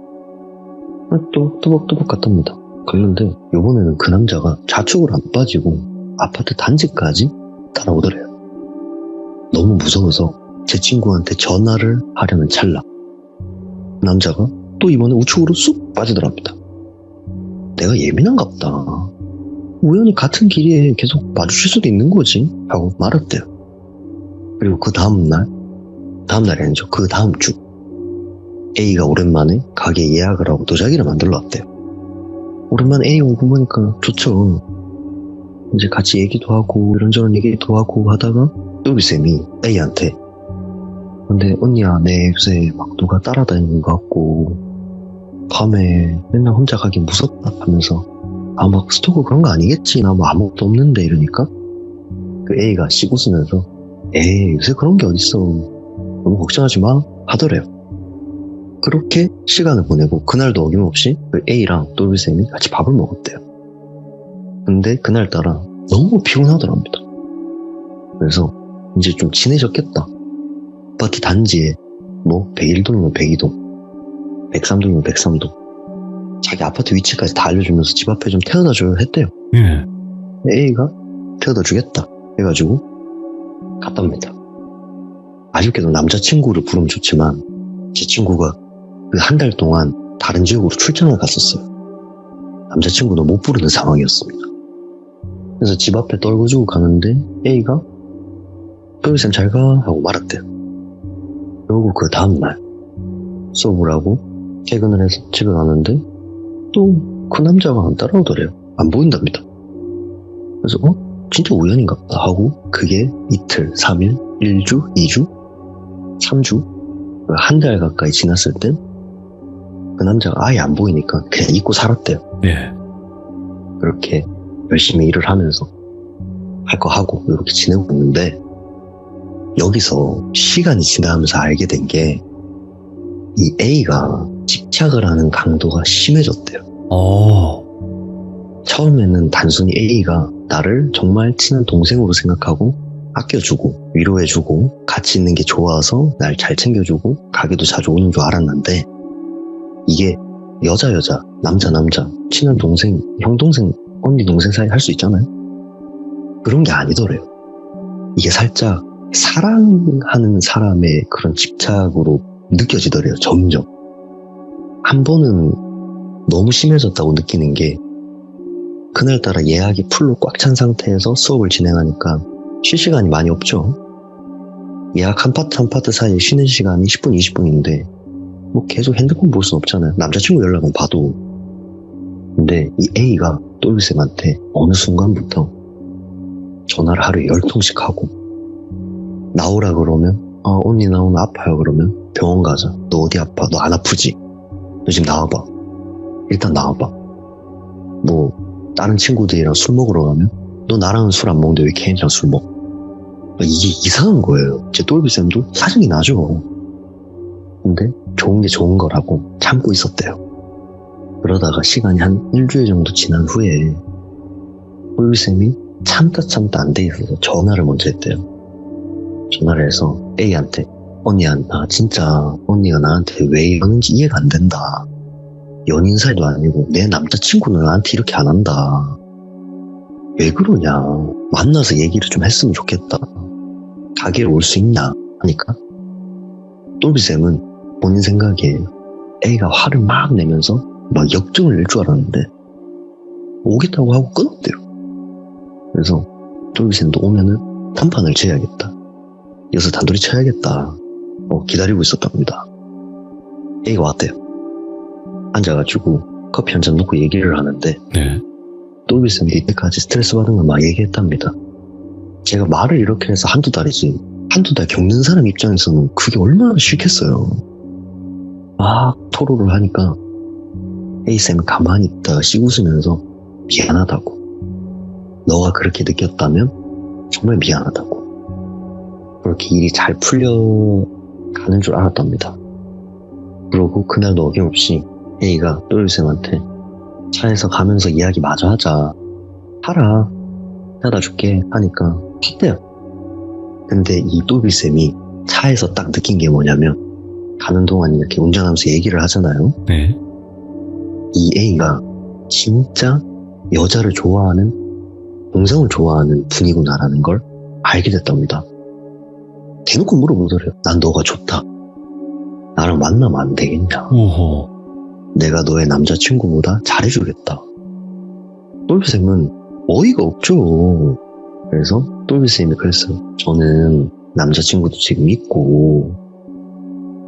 또 또박또박 갔답니다. 그런데 요번에는 그 남자가 좌측으로 안 빠지고 아파트 단지까지 따라오더래요. 너무 무서워서 제 친구한테 전화를 하려는 찰나 남자가 또 이번에 우측으로 쑥 빠지더랍니다. 내가 예민한가 보다. 우연히 같은 길에 계속 마주칠 수도 있는 거지 하고 말았대요. 그리고 그 다음날이 아니죠. 그 다음 주 A가 오랜만에 가게 예약을 하고 도자기를 만들러 왔대요. 오랜만에 A 오고 보니까 좋죠. 이제 같이 얘기도 하고 이런저런 얘기도 하고 하다가 똘비쌤이 A한테 근데 언니야 내 요새 막 누가 따라다니는 것 같고 밤에 맨날 혼자 가기 무섭다 하면서 아 막 스토커 그런 거 아니겠지 나 뭐 아무것도 없는데 이러니까 그 A가 씩 웃으면서 에이 요새 그런 게 어딨어 너무 걱정하지 마 하더래요. 그렇게 시간을 보내고 그날도 어김없이 그 A랑 똘비쌤이 같이 밥을 먹었대요. 근데 그날따라 너무 피곤하더랍니다. 그래서 이제 좀 친해졌겠다. 아파트 단지에 뭐 101동이면 102동, 103동이면 103동. 자기 아파트 위치까지 다 알려주면서 집 앞에 좀 태워다줘야 했대요. 예. A가 태워다주겠다 해가지고 갔답니다. 아쉽게도 남자친구를 부르면 좋지만 제 친구가 그 한 달 동안 다른 지역으로 출장을 갔었어요. 남자친구도 못 부르는 상황이었습니다. 그래서 집 앞에 떨궈주고 가는데 A가 똘비쌤 잘가 하고 말았대요. 그리고 그 다음날 수업을 하고 퇴근을 해서 집에 가는데 또 그 남자가 안 따라오더래요. 안 보인답니다. 그래서 진짜 우연인가 보다 하고 그게 이틀, 3일, 1주, 2주, 3주 한 달 가까이 지났을 때 그 남자가 아예 안 보이니까 그냥 잊고 살았대요. 예. 그렇게 열심히 일을 하면서 할 거 하고 이렇게 지내고 있는데 여기서 시간이 지나면서 알게 된 게 이 A가 집착을 하는 강도가 심해졌대요. 처음에는 단순히 A가 나를 정말 친한 동생으로 생각하고 아껴주고 위로해주고 같이 있는 게 좋아서 날 잘 챙겨주고 가게도 자주 오는 줄 알았는데 이게 여자 남자 친한 동생 형 동생 언니 동생 사이 할 수 있잖아요. 그런 게 아니더래요. 이게 살짝 사랑하는 사람의 그런 집착으로 느껴지더래요. 점점 한 번은 너무 심해졌다고 느끼는 게 그날따라 예약이 풀로 꽉 찬 상태에서 수업을 진행하니까 쉴 시간이 많이 없죠. 예약 한 파트 사이에 쉬는 시간이 10분 20분인데 뭐 계속 핸드폰 볼 순 없잖아요. 남자친구 연락은 봐도. 근데 이 A가 똘비쌤한테 어느 순간부터 전화를 하루에 10통씩 하고 나오라 그러면 언니 나 오늘 아파요 그러면 병원 가자. 너 어디 아파? 너 안 아프지? 너 지금 나와봐. 일단 나와봐. 뭐 다른 친구들이랑 술 먹으러 가면 너 나랑은 술 안 먹는데 왜 걔네랑 술 먹어? 이게 이상한 거예요. 제 똘비쌤도 사정이 나죠. 근데 좋은 게 좋은 거라고 참고 있었대요. 그러다가 시간이 한 일주일 정도 지난 후에 똘비쌤이 참다 안 돼 있어서 전화를 먼저 했대요. 전화를 해서 A한테 언니야 나 진짜 언니가 나한테 왜 이러는지 이해가 안 된다. 연인 사이도 아니고 내 남자친구는 나한테 이렇게 안 한다. 왜 그러냐. 만나서 얘기를 좀 했으면 좋겠다. 가게로 올 수 있냐 하니까 똘비쌤은 본인 생각에 A가 화를 막 내면서 막 역정을 낼 줄 알았는데 오겠다고 하고 끊었대요. 그래서 똘비쌤도 오면은 단판을 쳐야겠다. 여기서 단둘이 쳐야겠다. 기다리고 있었답니다. A가 왔대요. 앉아가지고 커피 한 잔 놓고 얘기를 하는데 네. 똘비쌤이 이때까지 스트레스 받은 걸 막 얘기했답니다. 제가 말을 이렇게 해서 한두 달이지 한두 달 겪는 사람 입장에서는 그게 얼마나 싫겠어요. 막 토로를 하니까 A쌤이 가만히 있다가 씩 웃으면서 미안하다고. 너가 그렇게 느꼈다면 정말 미안하다고. 그렇게 일이 잘 풀려가는 줄 알았답니다. 그러고 그날도 어김없이 A가 똘비쌤한테 차에서 가면서 이야기 마저 하자. 하라. 사다 줄게 하니까 탔대요. 근데 이 똘비쌤이 차에서 딱 느낀 게 뭐냐면 가는 동안 이렇게 운전하면서 얘기를 하잖아요. 네. 이 A가 진짜 여자를 좋아하는 동성을 좋아하는 분이구나라는 걸 알게 됐답니다. 대놓고 물어보더래요. 난 너가 좋다. 나랑 만나면 안 되겠냐. 오호. 내가 너의 남자친구보다 잘해주겠다. 똘비쌤은 어이가 없죠. 그래서 똘비쌤이 그랬어요. 저는 남자친구도 지금 있고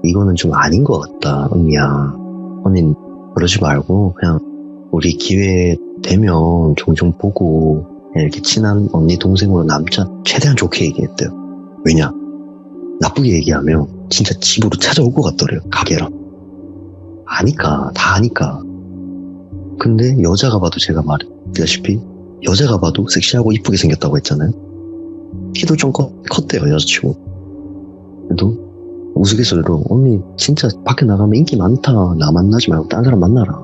이거는 좀 아닌 것 같다. 언니야. 언니 그러지 말고 그냥 우리 기회 되면 종종 보고 이렇게 친한 언니 동생으로 남자 최대한 좋게 얘기했대요. 왜냐? 나쁘게 얘기하면 진짜 집으로 찾아올 것 같더래요. 가게랑. 아니까. 다 아니까. 근데 여자가 봐도 제가 말했다시피 여자가 봐도 섹시하고 이쁘게 생겼다고 했잖아요. 키도 좀 컸대요. 여자치고. 그래도 우스갯소리로 언니 진짜 밖에 나가면 인기 많다. 나 만나지 말고 딴 사람 만나라.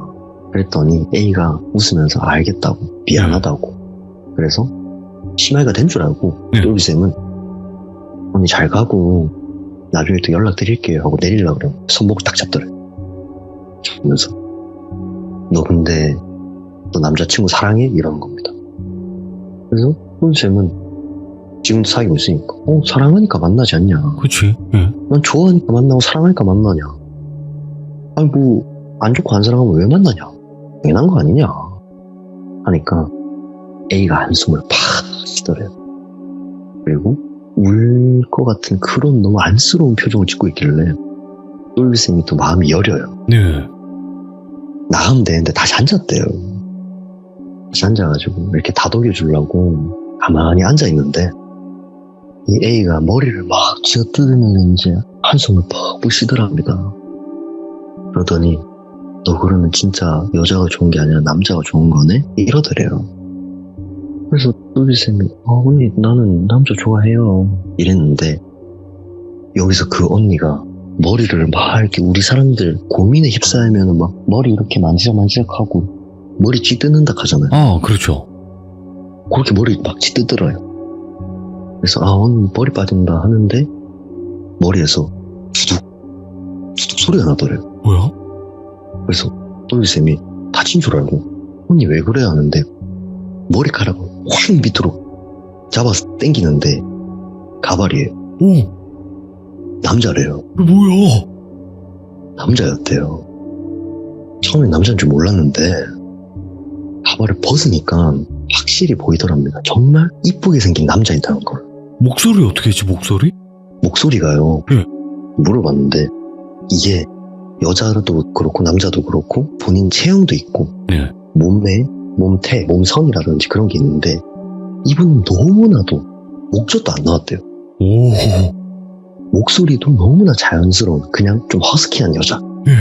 그랬더니 A가 웃으면서 알겠다고 미안하다고. 그래서 심하이가 된 줄 알고 똘비쌤은 언니 잘 가고 나중에 또 연락드릴게요 하고 내리려고 그래. 손목 딱 잡더래. 잡으면서 너 근데 너 남자친구 사랑해? 이러는 겁니다. 그래서 쌤은 지금도 사귀고 있으니까 사랑하니까 만나지 않냐. 그치. 예. 난 좋아하니까 만나고 사랑하니까 만나냐. 아니 뭐 안 좋고 안 사랑하면 왜 만나냐. 당연한 거 아니냐 하니까 A가 한숨을 팍 쉬더래요. 그리고 울 것 같은 그런 너무 안쓰러운 표정을 짓고 있길래 똘비쌤이 또 마음이 여려요. 네. 나가면 되는데 다시 앉았대요. 다시 앉아가지고 이렇게 다독여 주려고 가만히 앉아있는데 이 A가 머리를 막 쥐어뜯으면 이제 한숨을 푹푹 쉬더랍니다. 그러더니 너 그러면 진짜 여자가 좋은 게 아니라 남자가 좋은 거네? 이러더래요. 그래서 똘비쌤이 언니 나는 남자 좋아해요 이랬는데 여기서 그 언니가 머리를 막 이렇게 우리 사람들 고민에 휩싸이면 막 머리 이렇게 만지작만지작하고 머리 쥐뜯는다 하잖아요. 아, 그렇죠. 그렇게 머리 막 쥐뜯더라요. 그래서 언니 머리 빠진다 하는데 머리에서 두둑 소리가 나더래요. 뭐야? 그래서 똘비쌤이 다친 줄 알고 언니 왜 그래 하는데 머리카락을 확 밑으로 잡아서 당기는데 가발이에요. 오, 남자래요. 뭐야? 남자였대요. 처음엔 남자인 줄 몰랐는데 가발을 벗으니까 확실히 보이더랍니다. 정말 이쁘게 생긴 남자이다는 걸. 목소리 어떻게 했지, 목소리? 목소리가요. 네. 물어봤는데 이게 여자도 그렇고 남자도 그렇고 본인 체형도 있고 네. 몸매, 몸태, 몸선이라든지 그런 게 있는데 이분은 너무나도 목젖도 안 나왔대요. 오, 목소리도 너무나 자연스러운 그냥 좀 허스키한 여자. 예.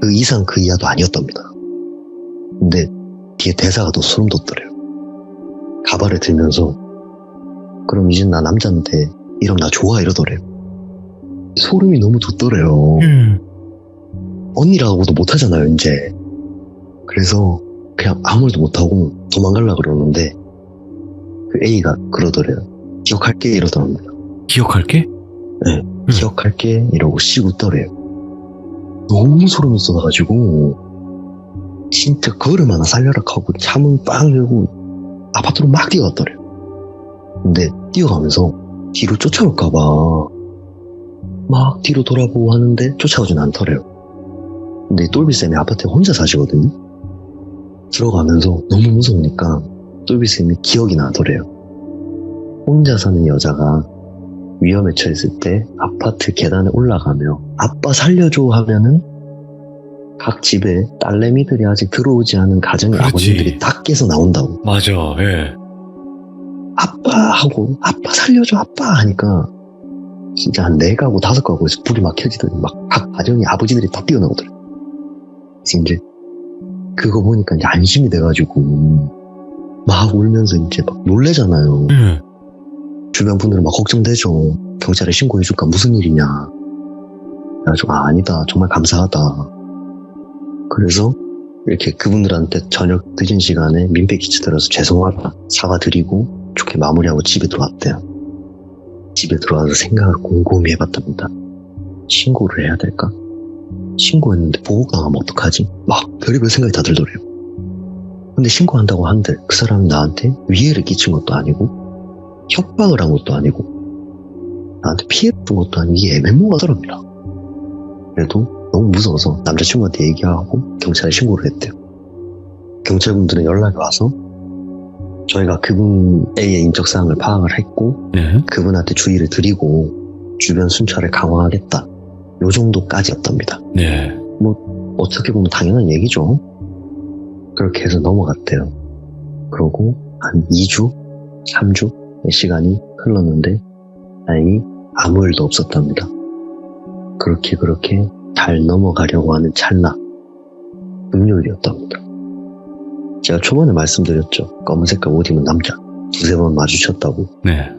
그 이상 그 이하도 아니었답니다. 근데 뒤에 대사가 더 소름 돋더래요. 가발을 들면서 그럼 이제 나 남자인데 이러면 나 좋아 이러더래요. 소름이 너무 돋더래요. 예. 언니라고도 못하잖아요 이제. 그래서 그냥 아무 말도 못하고 도망가려고 그러는데 그 A가 그러더래요. 기억할게 이러더랍니다. 기억할게? 네, 기억할게 이러고 씩 웃더래요. 너무 소름이 돋아가지고 진짜 걸음 하나 살려라 하고 차문 빵 열고 아파트로 막 뛰어갔더래요. 근데 뛰어가면서 뒤로 쫓아올까봐 막 뒤로 돌아보고 하는데 쫓아오진 않더래요. 근데 똘비쌤이 아파트에 혼자 사시거든요. 들어가면서 너무 무서우니까 똘비쌤이 기억이 나더래요. 혼자 사는 여자가 위험에 처했을 때 아파트 계단에 올라가며 아빠 살려줘 하면은 각 집에 딸내미들이 아직 들어오지 않은 가정의 그렇지. 아버님들이 다 깨서 나온다고. 맞아, 예. 아빠 하고 아빠 살려줘 아빠 하니까 진짜 한 4가구 5가구에서 불이 막 켜지더니 막 각 가정의 아버지들이 다 뛰어나오더래요. 그래서 이제 그거 보니까 이제 안심이 돼가지고 막 울면서 이제 막 놀래잖아요. 예. 주변 분들은 막 걱정되죠. 경찰에 신고해줄까 무슨 일이냐. 그래가지고 아니다 정말 감사하다. 그래서 이렇게 그분들한테 저녁 늦은 시간에 민폐 끼치더라도 죄송하다 사과드리고 좋게 마무리하고 집에 들어왔대요. 집에 들어와서 생각을 곰곰이 해봤답니다. 신고를 해야 될까? 신고했는데 보호당하면 어떡하지? 막 별의별 생각이 다 들더래요. 근데 신고한다고 한들 그 사람이 나한테 위해를 끼친 것도 아니고 협박을 한 것도 아니고 나한테 피해를 준 것도 아니고 이게 애매모호하더랍니다. 그래도 너무 무서워서 남자친구한테 얘기하고 경찰에 신고를 했대요. 경찰분들은 연락이 와서 저희가 그분 A의 인적사항을 파악을 했고 네. 그분한테 주의를 드리고 주변 순찰을 강화하겠다. 요 정도까지였답니다. 네. 어떻게 보면 당연한 얘기죠. 그렇게 해서 넘어갔대요. 그러고 한 2주, 3주의 시간이 흘렀는데 다행히 아무 일도 없었답니다. 그렇게 잘 넘어가려고 하는 찰나 금요일이었답니다. 제가 초반에 말씀드렸죠. 검은 색깔 옷 입은 남자 2-3번 마주쳤다고. 네.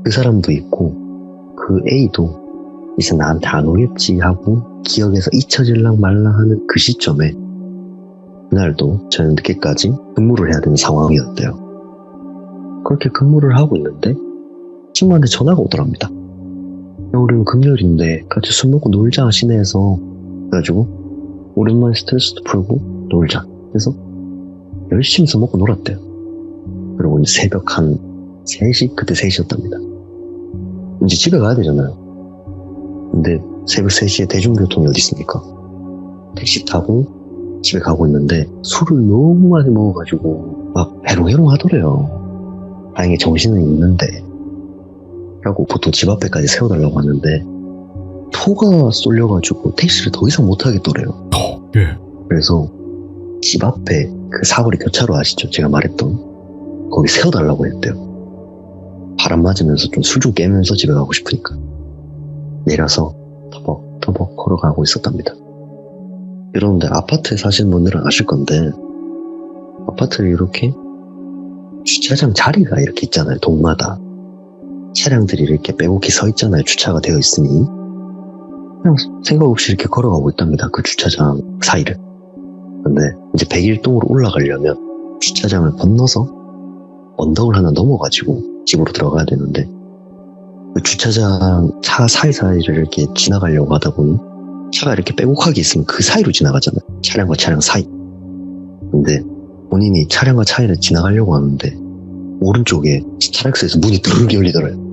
그 사람도 있고 그 A도 이제 나한테 안 오겠지 하고 기억에서 잊혀질랑 말랑 하는 그 시점에 그날도 저는 늦게까지 근무를 해야 되는 상황이었대요. 그렇게 근무를 하고 있는데 친구한테 전화가 오더랍니다. 우리는 금요일인데 같이 술 먹고 놀자 시내에서. 그래가지고 오랜만에 스트레스도 풀고 놀자. 그래서 열심히 술 먹고 놀았대요. 그리고 이제 새벽 한 3시? 그때 3시였답니다. 이제 집에 가야 되잖아요. 근데 새벽 3시에 대중교통이 어디 있습니까? 택시 타고 집에 가고 있는데 술을 너무 많이 먹어가지고 막 해롱해롱 하더래요. 다행히 정신은 있는데. 라고 보통 집 앞에까지 세워달라고 하는데 토가 쏠려가지고 택시를 더 이상 못 하겠더래요. 예. 그래서 집 앞에 그 사거리 교차로 아시죠? 제가 말했던 거기 세워달라고 했대요. 바람 맞으면서 좀 술 좀 깨면서 집에 가고 싶으니까. 내려서 터벅터벅 걸어가고 있었답니다. 여러분들 아파트에 사시는 분들은 아실 건데 아파트에 이렇게 주차장 자리가 이렇게 있잖아요. 동마다 차량들이 이렇게 빼곡히 서 있잖아요. 주차가 되어 있으니 그냥 생각 없이 이렇게 걸어가고 있답니다. 그 주차장 사이를. 근데 이제 101동으로 올라가려면 주차장을 건너서 언덕을 하나 넘어가지고 집으로 들어가야 되는데 그 주차장 차 사이사이를 이렇게 지나가려고 하다 보니 차가 이렇게 빼곡하게 있으면 그 사이로 지나가잖아요. 차량과 차량 사이. 근데 본인이 차량과 차이를 지나가려고 하는데 오른쪽에 스타렉스에서 문이 드르륵 열리더래요.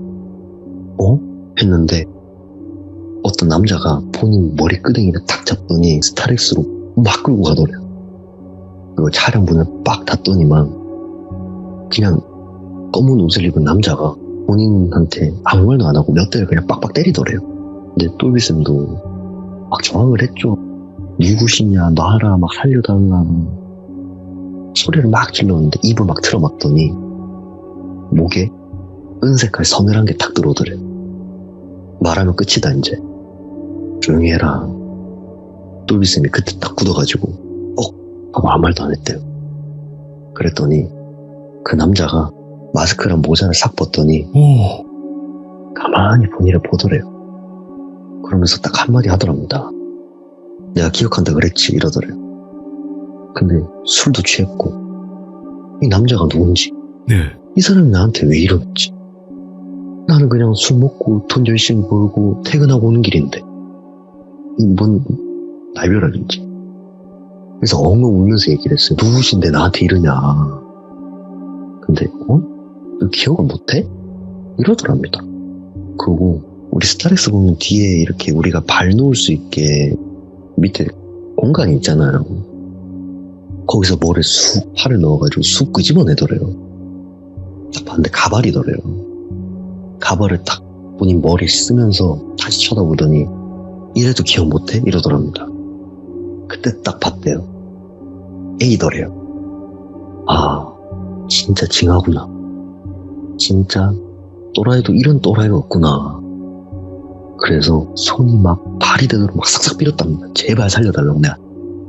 했는데 어떤 남자가 본인 머리 끄댕이를 탁 잡더니 스타렉스로 막 끌고 가더래요. 그리고 차량 문을 빡 닫더니만 그냥 검은 옷을 입은 남자가 본인한테 아무 말도 안 하고 몇 대를 그냥 빡빡 때리더래요. 근데 똘비쌤도 막 저항을 했죠. 누구시냐, 놔라, 막 살려달라. 소리를 막 질렀는데 입을 막 틀어막더니 목에 은색깔 서늘한 게 탁 들어오더래요. 말하면 끝이다 이제. 조용히 해라. 똘비쌤이 그때 딱 굳어가지고 하고 아무 말도 안 했대요. 그랬더니 그 남자가 마스크랑 모자를 싹 벗더니 가만히 본인을 보더래요. 그러면서 딱 한마디 하더랍니다. 내가 기억한다 그랬지 이러더래요. 근데 술도 취했고 이 남자가 누군지 이 사람이 나한테 왜 이러는지 나는 그냥 술 먹고 돈 열심히 벌고 퇴근하고 오는 길인데 뭔 날벼락인지. 그래서 엉엉 울면서 얘기를 했어요. 누구신데 나한테 이러냐. 근데 너 기억을 못해? 이러더랍니다. 그리고 우리 스타렉스 보면 뒤에 이렇게 우리가 발 놓을 수 있게 밑에 공간이 있잖아요. 거기서 뭐를 쑥 팔을 넣어가지고 쑥 끄집어내더래요. 딱 봤는데 가발이더래요. 가발을 딱 본인 머리에 쓰면서 다시 쳐다보더니 이래도 기억 못해? 이러더랍니다. 그때 딱 봤대요. A더래요. 아 진짜 징하구나. 진짜 또라이도 이런 또라이가 없구나. 그래서 손이 막 발이 되도록 막 싹싹 빌었답니다. 제발 살려달라고. 내가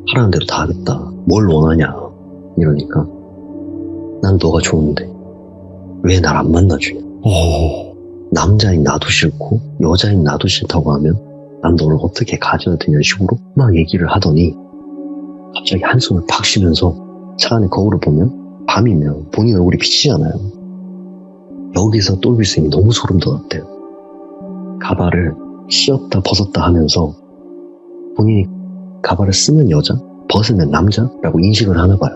하라는 대로 다 하겠다. 뭘 원하냐. 이러니까 난 너가 좋은데 왜 날 안 만나주냐. 남자인 나도 싫고 여자인 나도 싫다고 하면 난 너를 어떻게 가져야 되냐 식으로 막 얘기를 하더니 갑자기 한숨을 팍 쉬면서 차 안에 거울을 보면 밤이면 본인 얼굴이 비치잖아요. 여기서 똘비쌤이 너무 소름 돋았대요. 가발을 씌었다 벗었다 하면서 본인이 가발을 쓰면 여자, 벗으면 남자라고 인식을 하나 봐요.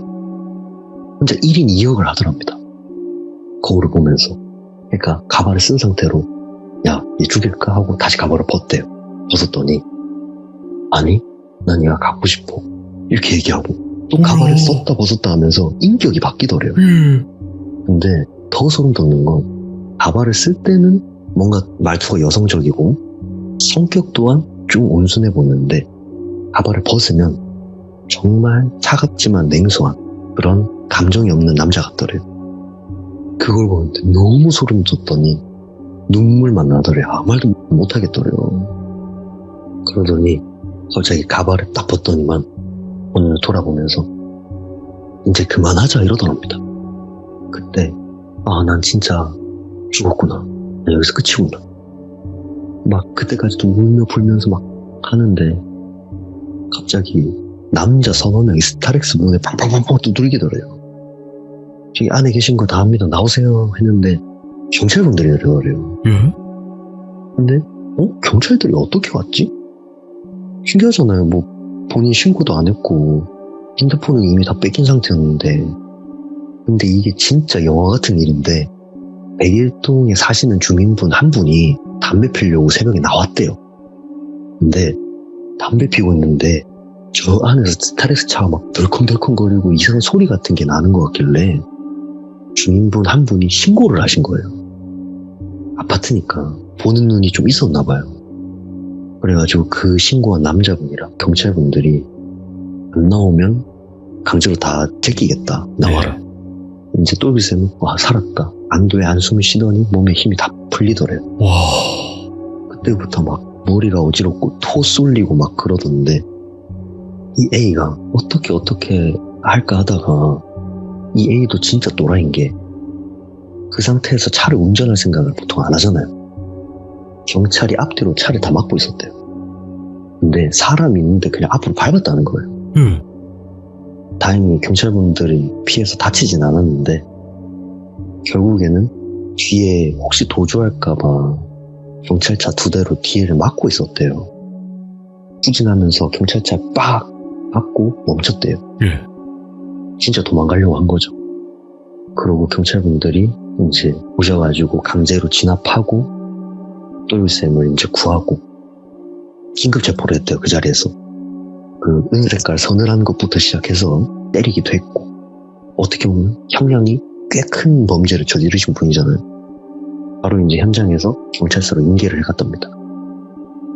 혼자 1인 2역을 하더랍니다. 거울을 보면서. 그러니까 가발을 쓴 상태로 야, 얘 죽일까 하고 다시 가발을 벗대요. 벗었더니 아니, 난 얘가 갖고 싶어. 이렇게 얘기하고 또 가발을 썼다 벗었다 하면서 인격이 바뀌더래요. 근데 더 소름 돋는 건 가발을 쓸 때는 뭔가 말투가 여성적이고 성격 또한 좀 온순해 보이는데 가발을 벗으면 정말 차갑지만 냉소한 그런 감정이 없는 남자 같더래요. 그걸 보는데 너무 소름 돋더니 눈물만 나더래요. 아무 말도 못하겠더래요. 그러더니 갑자기 가발을 딱 벗더니만 오늘 돌아보면서 이제 그만하자 이러더랍니다. 그때 난 진짜 죽었구나. 여기서 끝이구나. 막 그때까지도 울며 불면서 막 하는데 갑자기 남자 서너 명이 스타렉스 문에 팡팡팡팡 두들기더래요. 저기 안에 계신 거 다 합니다. 나오세요 했는데 경찰분들이 내려가래요. 예? 근데 경찰들이 어떻게 왔지? 신기하잖아요. 뭐 본인 신고도 안 했고 핸드폰은 이미 다 뺏긴 상태였는데. 근데 이게 진짜 영화 같은 일인데 101동에 사시는 주민분 한 분이 담배 피려고 새벽에 나왔대요. 근데 담배 피고 있는데 저 안에서 스타렉스 차가 막 덜컹덜컹거리고 이상한 소리 같은 게 나는 것 같길래 주민분 한 분이 신고를 하신 거예요. 아파트니까 보는 눈이 좀 있었나 봐요. 그래가지고 그 신고한 남자분이랑 경찰분들이 안 나오면 강제로 다 제끼겠다. 나와라. 이제 똘비쌤은 와 살았다. 안도에 한숨을 쉬더니 몸에 힘이 다 풀리더래요. 와. 그때부터 막 머리가 어지럽고 토 쏠리고 막 그러던데 이 A가 어떻게 할까 하다가 이 A도 진짜 또라이인 게 그 상태에서 차를 운전할 생각을 보통 안 하잖아요. 경찰이 앞뒤로 차를 다 막고 있었대요. 근데 사람이 있는데 그냥 앞으로 밟았다는 거예요. 다행히 경찰분들이 피해서 다치진 않았는데 결국에는 뒤에 혹시 도주할까봐 경찰차 2대로 뒤를 막고 있었대요. 후진하면서 경찰차 빡 막고 멈췄대요. 예. 진짜 도망가려고 한 거죠. 그러고 경찰분들이 이제 오셔가지고 강제로 진압하고 똘비쌤을 이제 구하고 긴급 체포를 했대요. 그 자리에서. 그 은색깔 서늘한 것부터 시작해서 때리기도 했고 어떻게 보면 형량이 꽤 큰 범죄를 저지르신 분이잖아요. 바로 이제 현장에서 경찰서로 인계를 해갔답니다.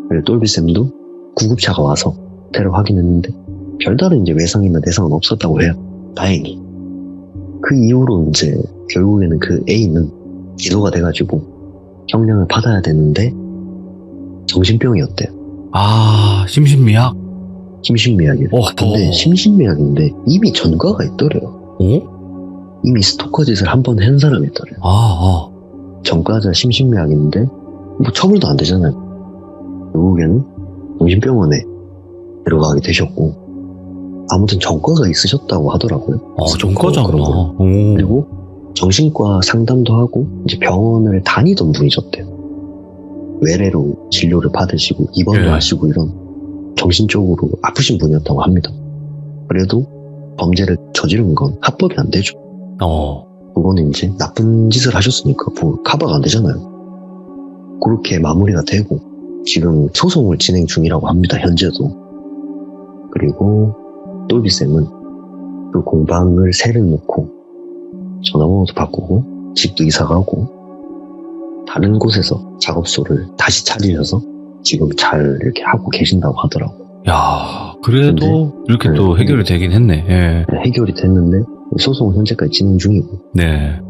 그리고 똘비쌤도 구급차가 와서 테러 확인했는데 별다른 이제 외상이나 내상은 없었다고 해요. 다행히. 그 이후로 이제 결국에는 그 A는 기소가 돼가지고 형량을 받아야 되는데 정신병이었대요. 아, 심신미약? 심신미약이에요. 근데 심신미약인데 이미 전과가 있더래요. 이미 스토커 짓을 한 번 한 사람이 있더래요. 전과자 심신미약인데 뭐 처벌도 안 되잖아요. 결국에는 정신병원에 들어가게 되셨고 아무튼 전과가 있으셨다고 하더라고요. 전과자구나. 그리고 정신과 상담도 하고 이제 병원을 다니던 분이셨대요. 외래로 진료를 받으시고 입원도 예. 하시고 이런 정신적으로 아프신 분이었다고 합니다. 그래도 범죄를 저지른 건 합법이 안 되죠. 그거는 이제 나쁜 짓을 하셨으니까 뭐 커버가 안 되잖아요. 그렇게 마무리가 되고 지금 소송을 진행 중이라고 합니다. 현재도. 그리고 똘비쌤은 그 공방을 세를 놓고 전화번호도 바꾸고 집도 이사가고 다른 곳에서 작업소를 다시 차리셔서 지금 잘 이렇게 하고 계신다고 하더라고요. 야, 그래도 이렇게 네, 또 해결이 되긴 했네. 예. 해결이 됐는데 소송은 현재까지 진행 중이고 네.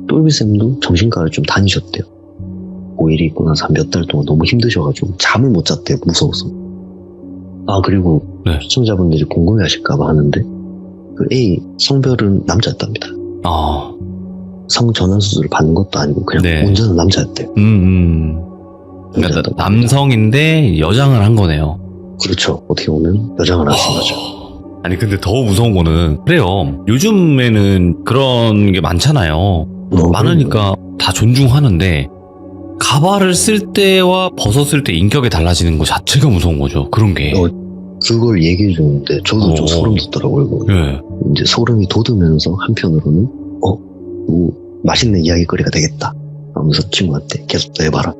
똘비쌤도 정신과를 좀 다니셨대요. 고일이 있고 나서 몇 달 동안 너무 힘드셔가지고 잠을 못 잤대요. 무서워서. 그리고 네. 시청자분들이 궁금해하실까봐 하는데 그 A 성별은 남자였답니다. 성전환수술을 받는 것도 아니고 그냥 네. 운전은 남자였대요. 그러니까 남자였다고 남성인데 여장을 한 거네요. 그렇죠. 어떻게 보면 여장을 하신 거죠. 아니 근데 더 무서운 거는 그래요. 요즘에는 그런 게 많잖아요. 많으니까 다 존중하는데 가발을 쓸 때와 벗었을 때 인격이 달라지는 것 자체가 무서운 거죠. 그런 게. 그걸 얘기해 주는데 저도 좀 소름 돋더라고요. 예. 이제 소름이 돋으면서 한편으로는 뭐 맛있는 이야기거리가 되겠다 하면서 친구한테 계속 더 해봐라.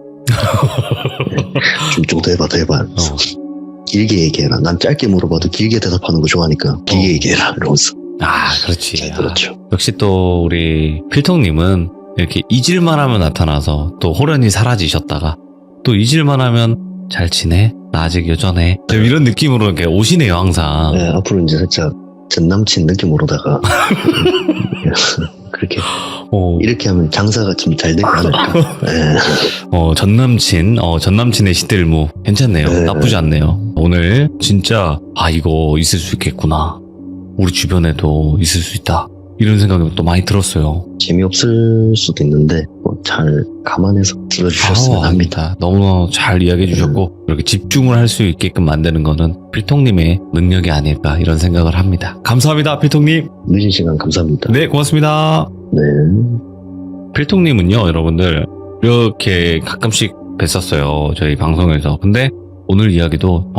좀 더 해봐. 길게 얘기해라. 난 짧게 물어봐도 길게 대답하는 거 좋아하니까 길게 얘기해라 이러면서. 그렇지. 잘 들었죠. 역시 또 우리 필통님은 이렇게 잊을만 하면 나타나서 또 호련히 사라지셨다가 또 잊을만 하면 잘 지내? 나 아직 여전해. 이런 느낌으로 이렇게 오시네요 항상. 네, 앞으로 이제 살짝 전 남친 느낌으로다가 그렇게 이렇게 하면 장사가 좀 잘 되지 않을까. 네. 전남친의 시들무 괜찮네요. 네. 나쁘지 않네요. 오늘 진짜 이거 있을 수 있겠구나. 우리 주변에도 있을 수 있다. 이런 생각이 또 많이 들었어요. 재미없을 수도 있는데 잘 감안해서 들어주셨으면 합니다. 너무 잘 이야기해 주셨고 이렇게 집중을 할 수 있게끔 만드는 거는 필통님의 능력이 아닐까 이런 생각을 합니다. 감사합니다 필통님. 늦은 시간 감사합니다. 네 고맙습니다. 네. 필통님은요, 여러분들 이렇게 가끔씩 뵀었어요, 저희 방송에서. 근데 오늘 이야기도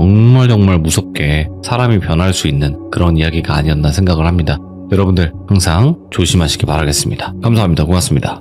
정말 무섭게 사람이 변할 수 있는 그런 이야기가 아니었나 생각을 합니다. 여러분들 항상 조심하시기 바라겠습니다. 감사합니다. 고맙습니다.